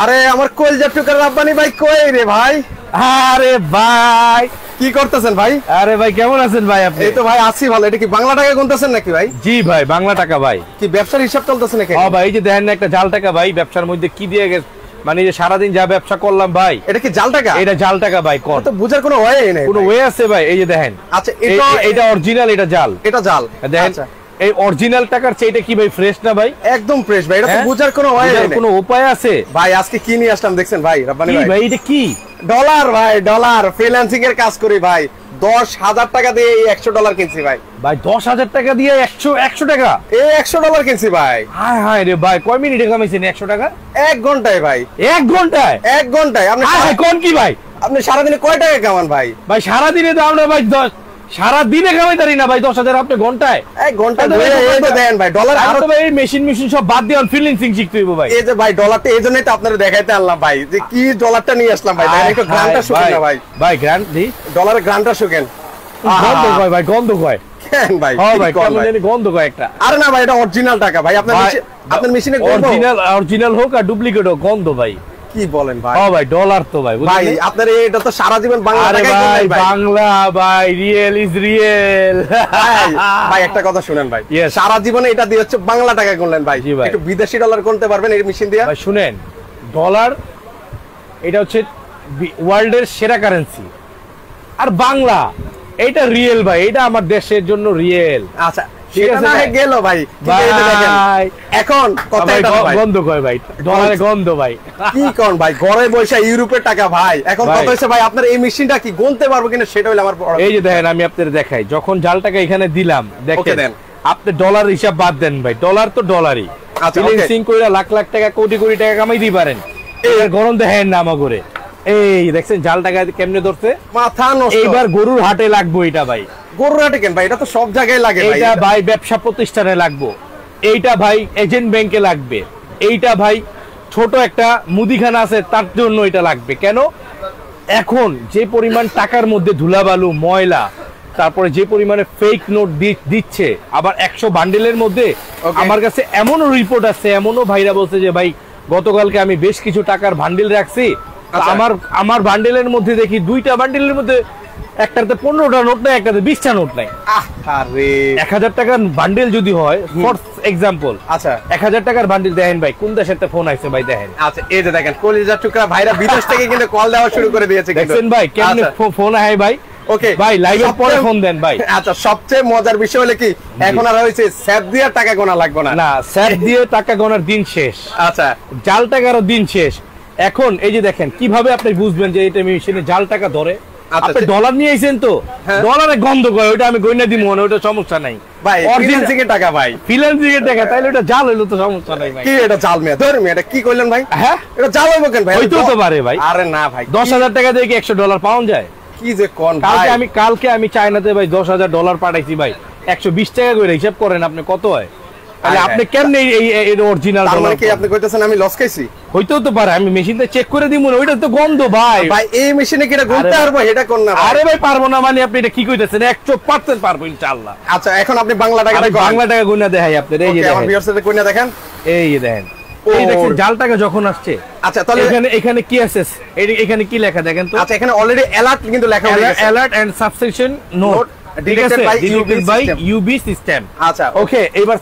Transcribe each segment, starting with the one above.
আরে আমার কলজার টুকরা রাব্বানি ভাই কই রে ভাই? আরে ভাই কি করতেছেন ভাই? আরে ভাই কেমন আছেন ভাই আপনি? এই তো ভাই আছি ভালো। এটা কি বাংলা টাকা গুনতেছেন নাকি ভাই? জি ভাই বাংলা টাকা ভাই। কি ব্যবসার হিসাব চলতেছে নাকি? হ্যাঁ ভাই, এই যে দেখেন না একটা জাল টাকা ভাই, ব্যবসার মধ্যে কি দিয়ে গেছে, মানে যে সারাদিন যা ব্যবসা করলাম ভাই। এটা কি জাল টাকা? এটা জাল টাকা ভাই। কোন তো বুঝার কোনো ওয়ে নেই। কোনো ওয়ে আছে ভাই? এই যে দেখেন। আচ্ছা এটা অরিজিনাল, এটা জাল। এটা জাল দেখেন। এই অরিজিনাল টাকার চেয়ে এটা কি ভাই ফ্রেশ না ভাই? একদম ফ্রেশ ভাই। এটা তো বুঝার কোনো ওয়ে নেই। কোনো উপায় আছে ভাই? আজকে কি নিয়ে আসলাম দেখছেন ভাই রাব্বানি ভাই? ভাই এটা কি? ডলার ভাই, ডলার। ফ্রিল্যান্সিং এর কাজ করি ভাই। 10,000 টাকা দিয়ে এই $100 কিনছি ভাই। ভাই 10,000 টাকা দিয়ে 100 টাকা? এই $100 কিনছি ভাই। হায় হায় রে ভাই, কয় মিনিটে কামাইছেন 100 টাকা? 1 ঘন্টায় ভাই। 1 ঘন্টায়? 1 ঘন্টায়। আপনি কোন কি ভাই? আপনি সারাদিনে কয় টাকা কামান ভাই? ভাই সারাদিনে তো আমরা ভাই সারাদিনে কামাইতারি না ভাই 10,000, আপনি ঘন্টায়? 1 ঘন্টা দেন ভাই। ডলার আর তো ভাই মেশিন সব বাদ দিয়ে ফ্রিল্যান্সিং শিখতে হইব ভাই। এই যে ভাই ডলারটা এই জন্যই তো আপনাদের দেখাইতে আনলাম ভাই, যে কি ডলারটা নিয়ে আসলাম ভাই। দেখেন একটু গ্রান্টটা শুকেন না ভাই। ভাই গ্রান্ট দি, ডলারের গ্রান্টটা শুকেন। গন্ধ কয় ভাই, গন্ধ কয়। কেন ভাই? হ্যাঁ ভাই কেমন জানি গন্ধ কয় একটা। আরে না ভাই, এটা অরিজিনাল টাকা ভাই। আপনার মেশিনে অরিজিনাল হোক আর ডুপ্লিকেট হোক, গন্ধ ভাই। কি বলেন ভাই? হ্যাঁ ভাই ডলার তো ভাই। ভাই আপনার এটা তো সারা জীবন বাংলা টাকায় ভাই। বাংলা ভাই, রিয়েল ইজ রিয়েল। ভাই একটা কথা শুনেন ভাই, সারা জীবনে এটা দিয়ে হচ্ছে বাংলা টাকা গুনলেন ভাই। একটু বিদেশি ডলার গুনতে পারবেন এই মেশিন দিয়ে? ভাই শুনেন, ডলার এটা হচ্ছে ওয়ার্ল্ডের সেরা কারেন্সি, আর বাংলা এটা রিয়েল ভাই। এটা আমার দেশের জন্য রিয়েল। আচ্ছা সেটা না গেল ভাই। এখন গন্ধ কয় ভাই, ডলারে গন্ধ ভাই। কি কোন ভাই? ঘরে বসে ইউরোপের টাকা ভাই। এখন কত হইছে ভাই? আপনার এই মেশিনটা কি গুনতে পারবো কিনা সেটা হলো আমার বড়। এই যে দেখেন আমি আপনাদের দেখাই, যখন জাল টাকা এখানে দিলাম দেখেন, আপনি ডলার হিসাব বাদ দেন ভাই। ডলার তো ডলারই। ফ্রিল্যান্সিং কইরা লাখ লাখ টাকা, কোটি কোটি টাকা কামাই দিতে পারেন। এর গরম দেখেন না আমা করে। এই দেখছেন জাল টাকা কেমনে ধরছে, মাথা নষ্ট। এইবার গরুর হাটে লাগবো এটা ভাই। গরুর হাটে কেন ভাই? এটা তো সব জায়গায় লাগে ভাই। এটা ভাই ব্যবসা প্রতিষ্ঠানে লাগবো, এইটা ভাই এজেন্ট ব্যাংকে লাগবে, এইটা ভাই ছোট একটা মুদিখানা আছে তার জন্য এটা লাগবে। কেন? এখন যে পরিমাণ টাকার মধ্যে ধুলাবালু ময়লা, তারপরে যে পরিমাণে ফেক নোট দিচ্ছে, আবার 100 বান্ডেলের মধ্যে আমার কাছে এমনও রিপোর্ট আছে, এমনও ভাইরা বলছে যে ভাই গতকালকে আমি বেশ কিছু টাকার বান্ডেল রাখছি, আমার বান্ডেলের মধ্যে দেখি 2টা বান্ডেলের মধ্যে একটাতে 15টা নোট নাই, একটাতে 20টা নোট নাই। আরে 1000 টাকার বান্ডেল যদি হয়, ফর এক্সাম্পল, আচ্ছা 1000 টাকার বান্ডেল দেখেন ভাই কোন দেশের ফোন আইছে ভাই দেখেন। আচ্ছা এই যে দেখেন কলিজার টুকরা ভাইরা বিদেশ থেকে কিন্তু কল দেওয়া শুরু করে দিয়েছে। দেখেন ভাই কেমনে ফোন আয় ভাই। ওকে ভাই লাইভের পরে ফোন দেন ভাই। আচ্ছা সবচেয়ে মজার বিষয় হলো কি, এখন আর হইছে স্যাপ দিয়ে টাকা গোনা লাগবে না। না, স্যাপ দিয়ে টাকা গোনার দিন শেষ। আচ্ছা জাল টাকারও দিন শেষ। এখন এই যে দেখেন কিভাবে আপনি বুঝবেন যে এটা মেশিনে জাল টাকা ধরে। আপনি ডলার নিয়ে আইছেন তো, ডলারে গন্ধ করে, ওটা আমি গইনা দিব না, ওটা সমস্যা নাই ভাই। ফ্রিল্যান্সিং এর টাকা ভাই, ফ্রিল্যান্সিং এর টাকা, তাইলে ওটা জাল হইলো তো সমস্যা নাই ভাই। কি এটা জাল মিয়া? ধর মিয়া, এটা কি কইলেন ভাই? হ্যাঁ এটা জাল হইবো কেন ভাই? হইতো তো পারে ভাই। আরে না ভাই, 10,000 টাকা দিয়ে কি $100 পাওয়া যায়? কি যে কোন ভাই। কালকে আমি চায়নাতে ভাই $10,000 পাঠাইছি ভাই। 120 টাকা করে হিসাব করেন আপনি কত হয়। তাহলে আপনি কেমনে এই অরিজিনাল ডলার? মানে কি আপনি কইতেছেন আমি লস খাইছি? হইতো তো পারে, আমি মেশিনটা চেক করে দিব না, ওইটা তো গন্ধ ভাই। ভাই এই মেশিনে কি এটা গুনতে পারবো? এটা কোন না ভাই। আরে ভাই পারবো না মানে আপনি এটা কি কইতেছেন? 100% পারবো ইনশাআল্লাহ। আচ্ছা এখন আপনি বাংলা টাকা গুনা দেখাই আপনাদের। এই যে আমার ভিউয়ারদের কইনা দেখেন, এই যে দেখেন, এই দেখেন জাল টাকা যখন আসছে। আচ্ছা তাহলে এখানে কি আছে, এখানে কি লেখা দেখেন তো। আচ্ছা এখানে অলরেডি অ্যালার্ট কিন্তু লেখা হয়ে গেছে, alert and subsection not detected by UB system. আচ্ছা ওকে, এবার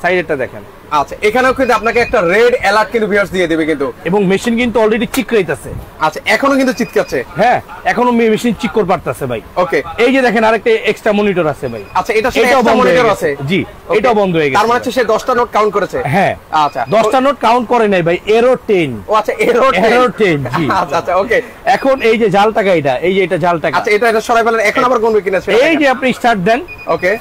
সাইডেরটা দেখেন। আচ্ছা এখানেও কিন্তু আপনাকে একটা রেড অ্যালার্ট কিন্তু ভিউয়ার্স দিয়ে দিবে কিন্তু, এবং মেশিন কিন্তু অলরেডি চিকরাইতাছে। আচ্ছা এখনো কিন্তু চিৎকাচ্ছে। হ্যাঁ এখনো মেশিন চিক করে পারতাছে ভাই। ওকে এই যে দেখেন আরেকটা এক্সট্রা মনিটর আছে ভাই। আচ্ছা এটা এক্সট্রা মনিটর আছে। জি এটাও বন্ধ হয়ে গেছে। তার মানে হচ্ছে সে 10টা নোট কাউন্ট করেছে। হ্যাঁ আচ্ছা 10টা নোট কাউন্ট করে নাই ভাই, এরো 10। ও আচ্ছা এরো 10 জি। আচ্ছা আচ্ছা ওকে। এখন এই যে জাল টাকা, এই যে এটা জাল টাকা। আচ্ছা এটা সরাই ফেলেন, এখন আবার গুনবে কিনা সেটা। এই যে আপনি স্টার্ট দেন। ওকে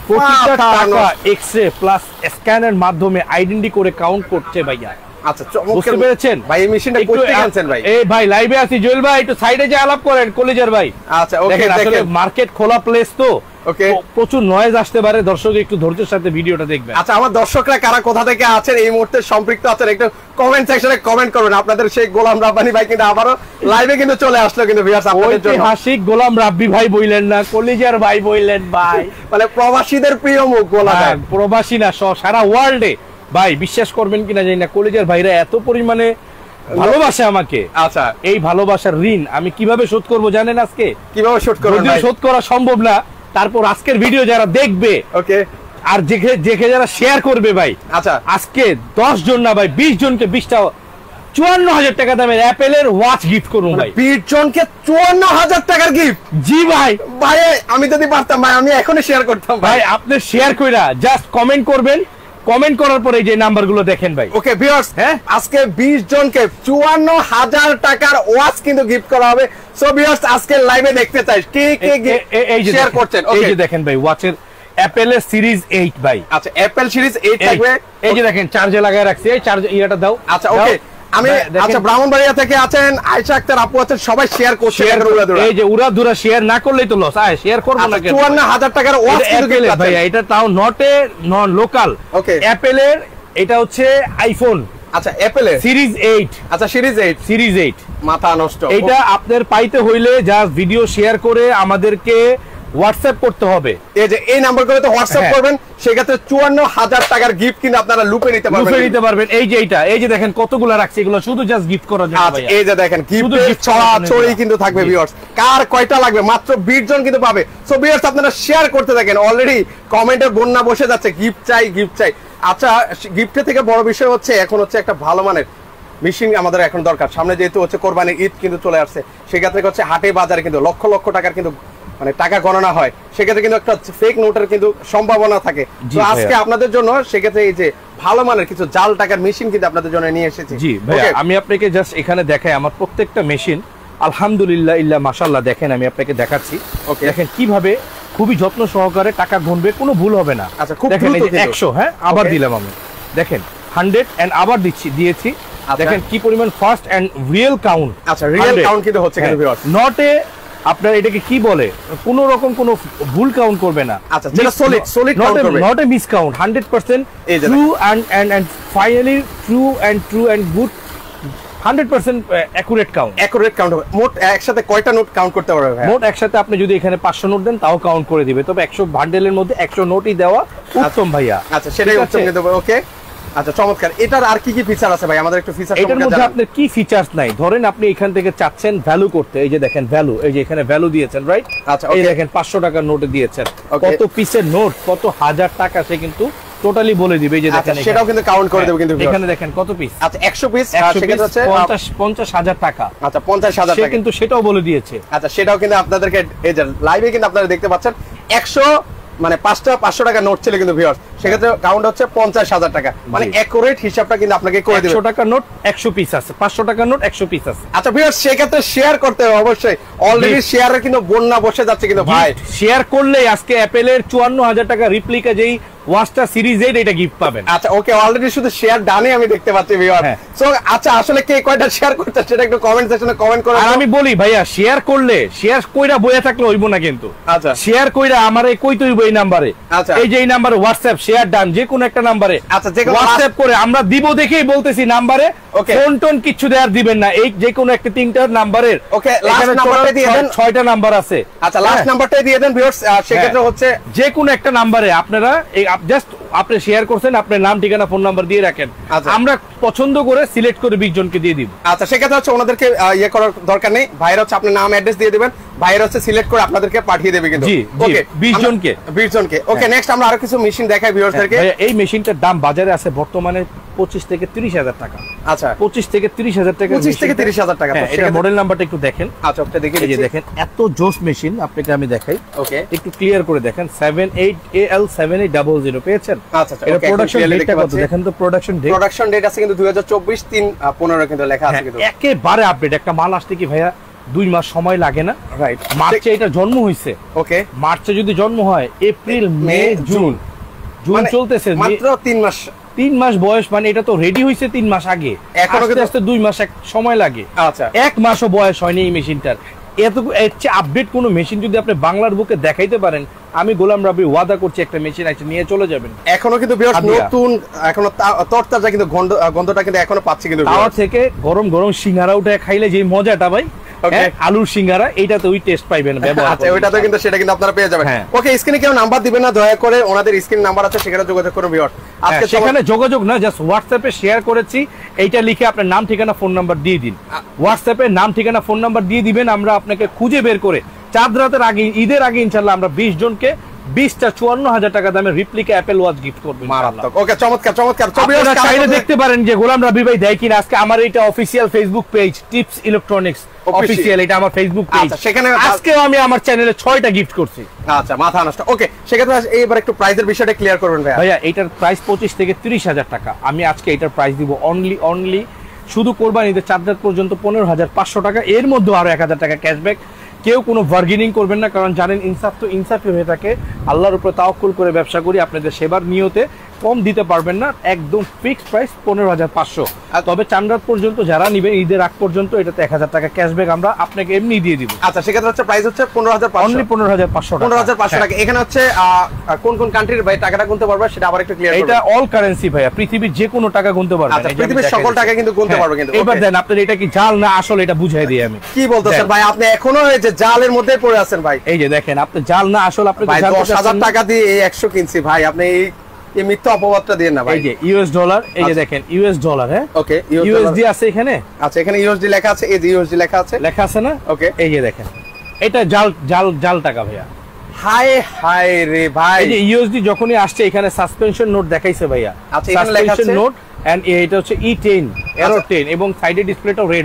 প্রতিটা টাকা এক্স-রে প্লাস স্ক্যানের মাধ্যমে আইডেন্টি করে কাউন্ট করছে ভাইয়া। আচ্ছা চমৎকার, বুঝতে পেরেছেন ভাই এই মেশিনটা কোথায় আনছেন ভাই? এই ভাই লাইভে আছি জুয়েল ভাই, একটু সাইডে যে আলাপ করেন কলেজের ভাই। আচ্ছা ওকে আসলে মার্কেট খোলা প্লেস তো, ওকে প্রচুর নয়েজ আসতে পারে, দর্শক একটু ধৈর্যের সাথে ভিডিওটা দেখবেন। আচ্ছা আমার দর্শকরা কারা কোথা থেকে আছেন এই মুহূর্তে সম্পৃক্ত আছেন একটু কমেন্ট সেকশনে কমেন্ট করবেন। আপনাদের সেই গোলাম রাব্বানি ভাই কিন্তু আবারো লাইভে কিন্তু চলে আসলো কিন্তু ভিউয়ার্স আপনাদের জন্য। ঐতিহাসিক গোলাম রাব্বি ভাই বইলেন না, কলেজের ভাই বইলেন ভাই। মানে প্রবাসীদের প্রিয় মুখ গোলাম ভাই। প্রবাসী না, সারা ওয়ার্ল্ডে ভাই বিশ্বাস করবেন কিনা জানি না, কলেজের ভাইরা এত পরিমাণে ভালোবাসে আমাকে। আচ্ছা, এই ভালোবাসার ঋণ আমি কিভাবে শোধ করব জানেন? আজকে কিভাবে শোধ করবেন যদিও ভাই? শোধ করা সম্ভব না, তারপর আজকের ভিডিও যারা দেখবে ওকে, আর দেখে যারা শেয়ার করবে ভাই, আচ্ছা আজকে 10 জন না ভাই 20 জনকে 20টা 54,000 টাকা দামের অ্যাপেলের ওয়াচ গিফট করুন ভাই। 20 জনকে 54,000 টাকার গিফট? জি ভাই। ভাই আমি যদি পারতাম ভাই আমি এখনই শেয়ার করতাম ভাই আপনি শেয়ার কইরা জাস্ট কমেন্ট করবেন, কমেন্ট করার পরে এই যে নাম্বারগুলো দেখেন ভাই। ওকে ভিউয়ার্স, হ্যাঁ আজকে 20 জনকে 54,000 টাকার ওয়াচ কিন্তু গিফট করা হবে। সো ভিউয়ার্স আজকে লাইভে দেখতে চাই কে কে এই যে শেয়ার করছেন। এই ওকে, যে দেখেন ভাই ওয়াচের অ্যাপেলের সিরিজ 8 ভাই। আচ্ছা অ্যাপেল সিরিজ 8 থাকবে। এই যে দেখেন চার্জে লাগায় রাখছি, এই চার্জ ইয়াটা দাও। আচ্ছা ওকে, আমি আচ্ছা ব্রাহ্মণবাড়িয়া থেকে আছেন, আয়েশা আক্তার আপু আছেন, সবাই শেয়ার করছে। এই যে উড়াধুরা শেয়ার না করলেই তো লস। আয় শেয়ার করব না কেন? 54,000 টাকার ওয়াচ কিন্তু অ্যাপেল ভাই, এটা তাও নন লোকাল। ওকে, অ্যাপেলের এটা হচ্ছে আইফোন। আচ্ছা অ্যাপেলের সিরিজ 8। আচ্ছা সিরিজ 8 মাথা নষ্ট। এটা আপনাদের পাইতে হইলে জাস্ট ভিডিও শেয়ার করে আমাদেরকে হোয়াটসঅ্যাপ করতে হবে। এই যে এই নাম্বারগুলোতে হোয়াটসঅ্যাপ হ্যাঁ। করবেন, সেক্ষেত্রে 54,000 টাকার গিফট কিন্তু আপনারা লুপে নিতে পারবেন। এই যে এইটা, এই যে দেখেন কতগুলো রাখছি, এগুলো শুধু জাস্ট গিফট করার জন্য আচ্ছা ভাইয়া। এই যে দেখেন শুধু গিফট gift ছড়াছড়ি কিন্তু থাকবে ভিউয়ার্স। কার কয়টা লাগবে? মাত্র 20 জন কিন্তু পাবে। সো ভিউয়ার্স আপনারা শেয়ার করতে থাকেন, অলরেডি কমেন্টে বন্যা বসে যাচ্ছে গিফট চাই গিফট চাই। আচ্ছা গিফটের থেকে বড় বিষয় হচ্ছে এখন হচ্ছে একটা ভালো মানের মেশিন আমাদের এখন দরকার। সামনে যেহেতু হচ্ছে কোরবানির ঈদ কিন্তু চলে আসছে, সেক্ষেত্রে হচ্ছে হাটে বাজারে কিন্তু লক্ষ লক্ষ টাকার কিন্তু মানে টাকা গণনা হয়, সেক্ষেত্রে কিন্তু একটা ফেক নোটের কিন্তু সম্ভাবনা থাকে। তো আজকে আপনাদের জন্য সেক্ষেত্রে এই যে ভালো মানের কিছু জাল টাকার মেশিন কিন্তু আপনাদের জন্য নিয়ে এসেছি। জি ভাইয়া, আমি আপনাকে জাস্ট এখানে দেখাই আমার প্রত্যেকটা মেশিন আলহামদুলিল্লাহ ইল্লা মাশাআল্লাহ। দেখেন আমি আপনাকে দেখাচ্ছি, দেখেন কিভাবে খুবই যত্ন সহকারে টাকা গুনবে, কোনো ভুল হবে না। আচ্ছা খুব দেখেন এই দ্রুত যে কিন্তু। 100, হ্যাঁ আবার দিলাম আমি, দেখেন 100 এন্ড আবার দিয়েছি। দেখেন কি পরিমাণ ফাস্ট এন্ড রিয়েল কাউন্ট। আচ্ছা রিয়েল কাউন্ট কিন্তু হচ্ছে কিন্তু ভিউয়ার্স। নটে আপনার এটাকে কি বলে, কোনো রকম কোনো ভুল কাউন্ট করবে না। আচ্ছা যেটা সলিড কাউন্ট করবে, not a miss count, 100% true and finally true and good, 100% accurate count. Accurate count হবে। মোট একসাথে কয়টা নোট কাউন্ট করতে পারবে ভাই? মোট একসাথে আপনি যদি এখানে 500 নোট দেন তাও কাউন্ট করে দিবে, তবে 100 বান্ডেলের মধ্যে 100 নোটই দেওয়া উত্তম ভাইয়া। আচ্ছা সেটাই উত্তম কিন্তু। ওকে আচ্ছা চমৎকার। এটার আর কি কি ফিচার আছে ভাই? আমাদের একটু ফিচার এটার মধ্যে আপনার কি ফিচারস নাই, ধরেন আপনি এখান থেকে চাচ্ছেন ভ্যালু করতে, এই যে দেখেন ভ্যালু, এই যে এখানে ভ্যালু দিয়েছেন রাইট। আচ্ছা এই দেখেন 500 টাকার নোটে দিয়েছেন, Okay. কত পিসের নোট কত হাজার টাকা সে কিন্তু টোটালি বলে দিবে। এই যে দেখেন সেটাও কিন্তু কাউন্ট করে দেবে কিন্তু এখানে দেখেন কত পিস। আচ্ছা 100 পিস, 100 সেক্ষেত্রে হচ্ছে 50,000 টাকা। আচ্ছা 50,000 সে টাকা কিন্তু সেটাও বলে দিয়েছে। আচ্ছা সেটাও কিন্তু আপনাদেরকে এই যে লাইভে কিন্তু আপনারা দেখতে পাচ্ছেন 100 মানে 500 টাকা নোট ছিল কিন্তু ভিউয়ার্স, সেক্ষেত্রে কাউন্ট হচ্ছে 50,000 টাকা, মানে অ্যাকুরেট হিসাবটা কিন্তু আপনাকে করে দেবে। 100 টাকার নোট 100 পিস আছে, 500 টাকার নোট 100 পিস আছে। আচ্ছা ভিউয়ার্স সেক্ষেত্রে শেয়ার করতে হবে অবশ্যই, অলরেডি শেয়ারের কিন্তু বন্যা বসে যাচ্ছে কিন্তু ভাই। শেয়ার করলেই আজকে অ্যাপেলের 54,000 টাকা রিপ্লিকা যেই ওয়াচটা সিরিজ 8 এটা গিফট পাবেন। আচ্ছা ওকে, অলরেডি শুধু শেয়ার ডানে আমি দেখতে পাচ্ছি ভিউয়ার। সো আচ্ছা আসলে কে কয়টা শেয়ার করতে সেটা একটু কমেন্ট সেকশনে কমেন্ট করে। আর আমি বলি ভাইয়া, শেয়ার করলে শেয়ার কইরা বইয়া থাকলে হইব না কিন্তু। আচ্ছা শেয়ার কইরা আমারে কইতে হইব এই নম্বরে। আচ্ছা এই যে এই নম্বরে হোয়াটসঅ্যাপ শেয়ার ডান যে কোন একটা নম্বরে। আচ্ছা যে হোয়াটসঅ্যাপ করে আমরা দিব দেখেই বলতেছি নম্বরে, ওকে ফোন টোন কিছু দেয়ার দিবেন না, এই যে কোন একটা তিনটা নম্বরের। ওকে লাস্ট নাম্বারটা দিয়ে দেন, 6টা নাম্বার আছে। আচ্ছা লাস্ট নাম্বারটাই দিয়ে দেন ভিউয়ার্স, সেক্ষেত্রে হচ্ছে যে কোন একটা নম্বরে আপনারা এই জাস্ট আপনি শেয়ার করছেন, আপনার নাম ঠিকানা ফোন নাম্বার দিয়ে রাখেন, আমরা পছন্দ করে সিলেক্ট করে 20 জনকে দিয়ে দিব। আচ্ছা সেক্ষেত্রে হচ্ছে ওনাদেরকে ইয়ে করার দরকার নেই, ভাইরা হচ্ছে আপনার নাম অ্যাড্রেস দিয়ে দিবেন, ভাইরা হচ্ছে সিলেক্ট করে আপনাদেরকে পাঠিয়ে দেবে কিন্তু। ওকে 20 জনকে 20 জনকে। ওকে নেক্সট আমরা আরো কিছু মেশিন দেখাই ভিউয়ারদেরকে। এই মেশিনটার দাম বাজারে আছে বর্তমানে 25 থেকে 30,000 টাকা। আচ্ছা 25 থেকে 30,000 টাকা। 25 থেকে 30,000 টাকা। তো এটা মডেল নাম্বারটা একটু দেখেন। আচ্ছা ওটা দেখে এই যে দেখেন এত জোস মেশিন আপনাকে আমি দেখাই। ওকে একটু ক্লিয়ার করে দেখেন 78AL7800 পেয়েছেন। আচ্ছা এটা প্রোডাকশন ডেটটা কত দেখেন তো। প্রোডাকশন ডেট আছে কিন্তু 2024-3-15 কিন্তু লেখা আছে কিন্তু একেবারে আপডেট। একটা মাল আসতে কি ভাইয়া 2 মাস সময় লাগে না? রাইট, মার্চে এটা জন্ম হইছে। ওকে মার্চে যদি জন্ম হয় এপ্রিল মে জুন চলতেছে, মাত্র 3 মাস বয়স, মানে এটা তো রেডি হইছে 3 মাস আগে, এখনো কিন্তু 2 মাস সময় লাগে। আচ্ছা 1 মাসও বয়স হয়নি এই মেশিনটার। এত আপডেট কোন মেশিন যদি আপনি বাংলার বুকে দেখাইতে পারেন, আমি গোলাম রাব্বি ওয়াদা করছি একটা মেশিন আছে নিয়ে চলে যাবেন। এখনো কিন্তু নতুন, এখনো তরতাজা কিন্তু গন্ধটা কিন্তু এখনো পাচ্ছি কিন্তু। তাওয়া থেকে গরম গরম সিঙ্গারা উঠে খাইলে যে মজাটা ভাই, আলুর সিঙ্গারা, এইটাতে ওই টেস্ট পাইবেন ব্যবহার। আচ্ছা ওইটাতে কিন্তু সেটা কিন্তু আপনারা পেয়ে যাবেন। ওকে, স্ক্রিনে কেউ নাম্বার দিবেন না দয়া করে, ওনাদের স্ক্রিন নাম্বার আছে সেখানে যোগাযোগ করুন ভিউয়ার। আজকে সেখানে যোগাযোগ না, জাস্ট হোয়াটসঅ্যাপে শেয়ার করেছি, এইটা লিখে আপনার নাম ঠিকানা ফোন নাম্বার দিয়ে দিন। হোয়াটসঅ্যাপে নাম ঠিকানা ফোন নাম্বার দিয়ে দিবেন, আমরা আপনাকে খুঁজে বের করে চাঁদ রাতের আগে, ঈদের আগে ইনশাআল্লাহ আমরা 20 জনকে 20টা 54,000 টাকা দামের রিপ্লিকা অ্যাপেল ওয়াচ গিফট করব ইনশাআল্লাহ। ওকে, চমৎকার চমৎকার। আপনারা চাইলে দেখতে পারেন যে গোলাম রাব্বি ভাই দেয় কিনা। আজকে আমার এটা official Facebook page tips electronics official, এটা আমার ফেসবুক পেজ। সেখানে আজকেও আমি আমার চ্যানেলে 6টা গিফট করছি। আচ্ছা, মাথা নষ্ট। ওকে, সেক্ষেত্রে এইবার একটু প্রাইসের বিষয়টা ক্লিয়ার করবেন ভাই। ভাইয়া এটার প্রাইস 25 থেকে 30,000 টাকা। আমি আজকে এটার প্রাইস দিব অনলি শুধু কোরবানিতে চাঁদ রাত পর্যন্ত 15,500 টাকা। এর মধ্যে আরো 1,000 টাকা ক্যাশব্যাক। কেউ কোনো বার্গেনিং করবেন না, কারণ জানেন ইনসাফ তো ইনসাফই হয়ে থাকে। আল্লাহর উপরে তাওয়াক্কুল করে ব্যবসা করি, আপনাদের সেবার নিয়তে কম দিতে পারবেন না। একদম ফিক্সড প্রাইস 15,500। তবে চাঁদ রাত পর্যন্ত যারা নিবেন ঈদের আগ পর্যন্ত এটাতে 1,000 টাকা ক্যাশব্যাক আমরা আপনাকে এমনি দিয়ে দিব। আচ্ছা, সেক্ষেত্রে হচ্ছে প্রাইস হচ্ছে 15,500, অনলি 15,500 টাকা। 15,500 টাকা। এখানে হচ্ছে কোন কোন কান্ট্রির ভাই টাকাটা গুনতে পারবে সেটা আবার একটু ক্লিয়ার করুন। এটা অল কারেন্সি ভাইয়া, পৃথিবীর যে কোনো টাকা গুনতে পারবেন। আচ্ছা, পৃথিবীর সকল টাকা কিন্তু গুনতে পারবে কিন্তু। এবার দেন আপনার এটা কি জাল না আসল, এটা বুঝাই দিই আমি। কি বলতেছেন ভাই, আপনি এখনো এই যে জালের মধ্যে পড়ে আছেন ভাই। এই যে দেখেন, আপনি জাল না আসল, আপনি 10,000 টাকা দিয়ে এই 100 কিনছি ভাই, আপনি এই মিথ্যা অপবাদটা দেন না ভাই। এই যে ইউএস ডলার, এই যে দেখেন ইউএস ডলার। হ্যাঁ, ওকে, ইউএসডি আছে এখানে। আচ্ছা, এখানে ইউএসডি লেখা আছে, এই যে ইউএসডি লেখা আছে না? ওকে, এই যে দেখেন, এটা জাল টাকা ভাইয়া। হায় হায় রে ভাই, এই যে ইউএসডি যখনই আসছে এখানে সাসপেনশন নোট দেখাইছে ভাইয়া। আচ্ছা, এখানে লেখা আছে নোট এন্ড এটা হচ্ছে E10 এরো 10 এবং সাইডে ডিসপ্লেটাও রেড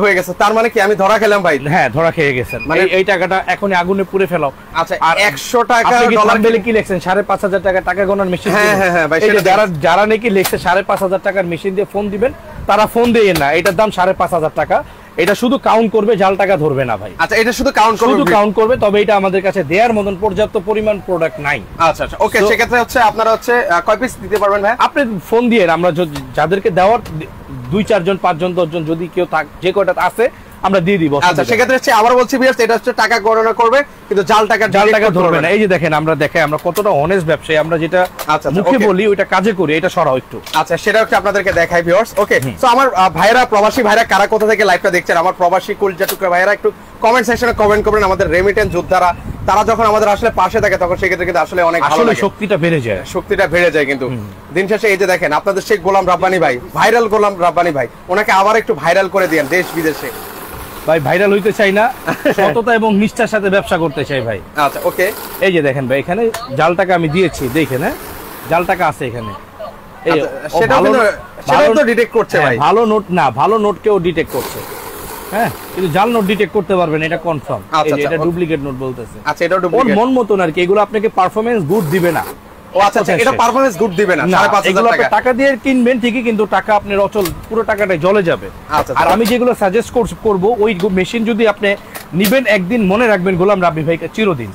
হয়ে গেছে। তার মানে কি আমি ধরা খেলাম ভাই? হ্যাঁ, ধরা খেয়ে গেছেন। মানে এই টাকাটা এখনই আগুনে পুড়ে ফেলাও। আচ্ছা, আর 100 টাকা ডলার বিলে কি লিখছেন? 5,500 টাকা টাকা গোনার মেশিন। হ্যাঁ ভাই, যারা নাকি লিখছে 5,500 টাকার মেশিন দিয়ে ফোন দিবেন, তারা ফোন দেয় না। এটার দাম 5,500 টাকা। এটা শুধু কাউন্ট করবে, জাল টাকা ধরবে না ভাই। আচ্ছা, এটা শুধু কাউন্ট করবে, তবে এটা আমাদের কাছে দেওয়ার মতন পর্যাপ্ত পরিমাণ প্রোডাক্ট নাই। আচ্ছা, ওকে, সেক্ষেত্রে হচ্ছে আপনারা হচ্ছে কয় পিস দিতে পারবেন ভাই? আপনি ফোন দিয়ে আমরা যাদেরকে দেওয়ার 2-4 জন 5 জন 10 জন যদি কেউ যে কয়টা আছে আমরা দিয়ে দিব। আচ্ছা, সেক্ষেত্রে হচ্ছে আবার বলছি ভিউয়ার্স, এটা হচ্ছে টাকা গণনা করবে কিন্তু জাল টাকা ধরবে না। এই যে দেখেন, আমরা আমরা কতটা অনেস্ট ব্যবসায়ী, আমরা যেটা মুখে বলি ওইটা কাজে করি। এটা সরাও একটু। আচ্ছা, সেটা হচ্ছে আপনাদেরকে দেখাই ভিউয়ার্স। ওকে, সো আমার ভাইরা, প্রবাসী ভাইরা কারা কোথা থেকে লাইভটা দেখছেন, আমার প্রবাসী কলজা টুকরা ভাইরা একটু কমেন্ট সেকশনে কমেন্ট করবেন। আমাদের রেমিটেন্স যোদ্ধারা, তারা যখন আমাদের আসলে পাশে থাকে তখন সেক্ষেত্রে কিন্তু আসলে অনেক ভালো লাগে, শক্তিটা বেড়ে যায় কিন্তু দিন শেষে। এই যে দেখেন, আপনাদের সেই গোলাম রাব্বানি ভাই, ভাইরাল গোলাম রাব্বানি ভাই, ওনাকে আবার একটু ভাইরাল করে দেন দেশ বিদেশে। ভাই ভাইরাল হইতে চাই না, সততা এবং নিষ্ঠার সাথে ব্যবসা করতে চাই ভাই। আচ্ছা, ওকে, এই যে দেখেন ভাই, এখানে জাল টাকা আমি দিয়েছি, দেখেন। হ্যাঁ, জাল টাকা আছে এখানে। সেটাও তো ডিটেক্ট করছে ভাই। ভালো নোট না, ভালো নোট কেও ডিটেক্ট করছে। হ্যাঁ, কিন্তু জাল নোট ডিটেক্ট করতে পারবেন, এটা কনফার্ম। এটা ডুপ্লিকেট নোট বলতেছে। আচ্ছা, এটা ডুপ্লিকেট। ওর মন মতন আর কি, এগুলো আপনাকে পারফরম্যান্স গুড দিবে না। ও আচ্ছা, এটা পারফরম্যান্স গুড দিবে না। 5,500 টাকা দিয়ে কিনবেন ঠিকই, কিন্তু টাকা আপনার অচল, পুরো টাকাটাই জলে যাবে। আচ্ছা, আর আমি যেগুলো সাজেস্ট করব, ওই মেশিন যদি আপনি নিবেন, একদিন মনে রাখবেন গোলাম রাব্বি ভাইকে চিরদিন।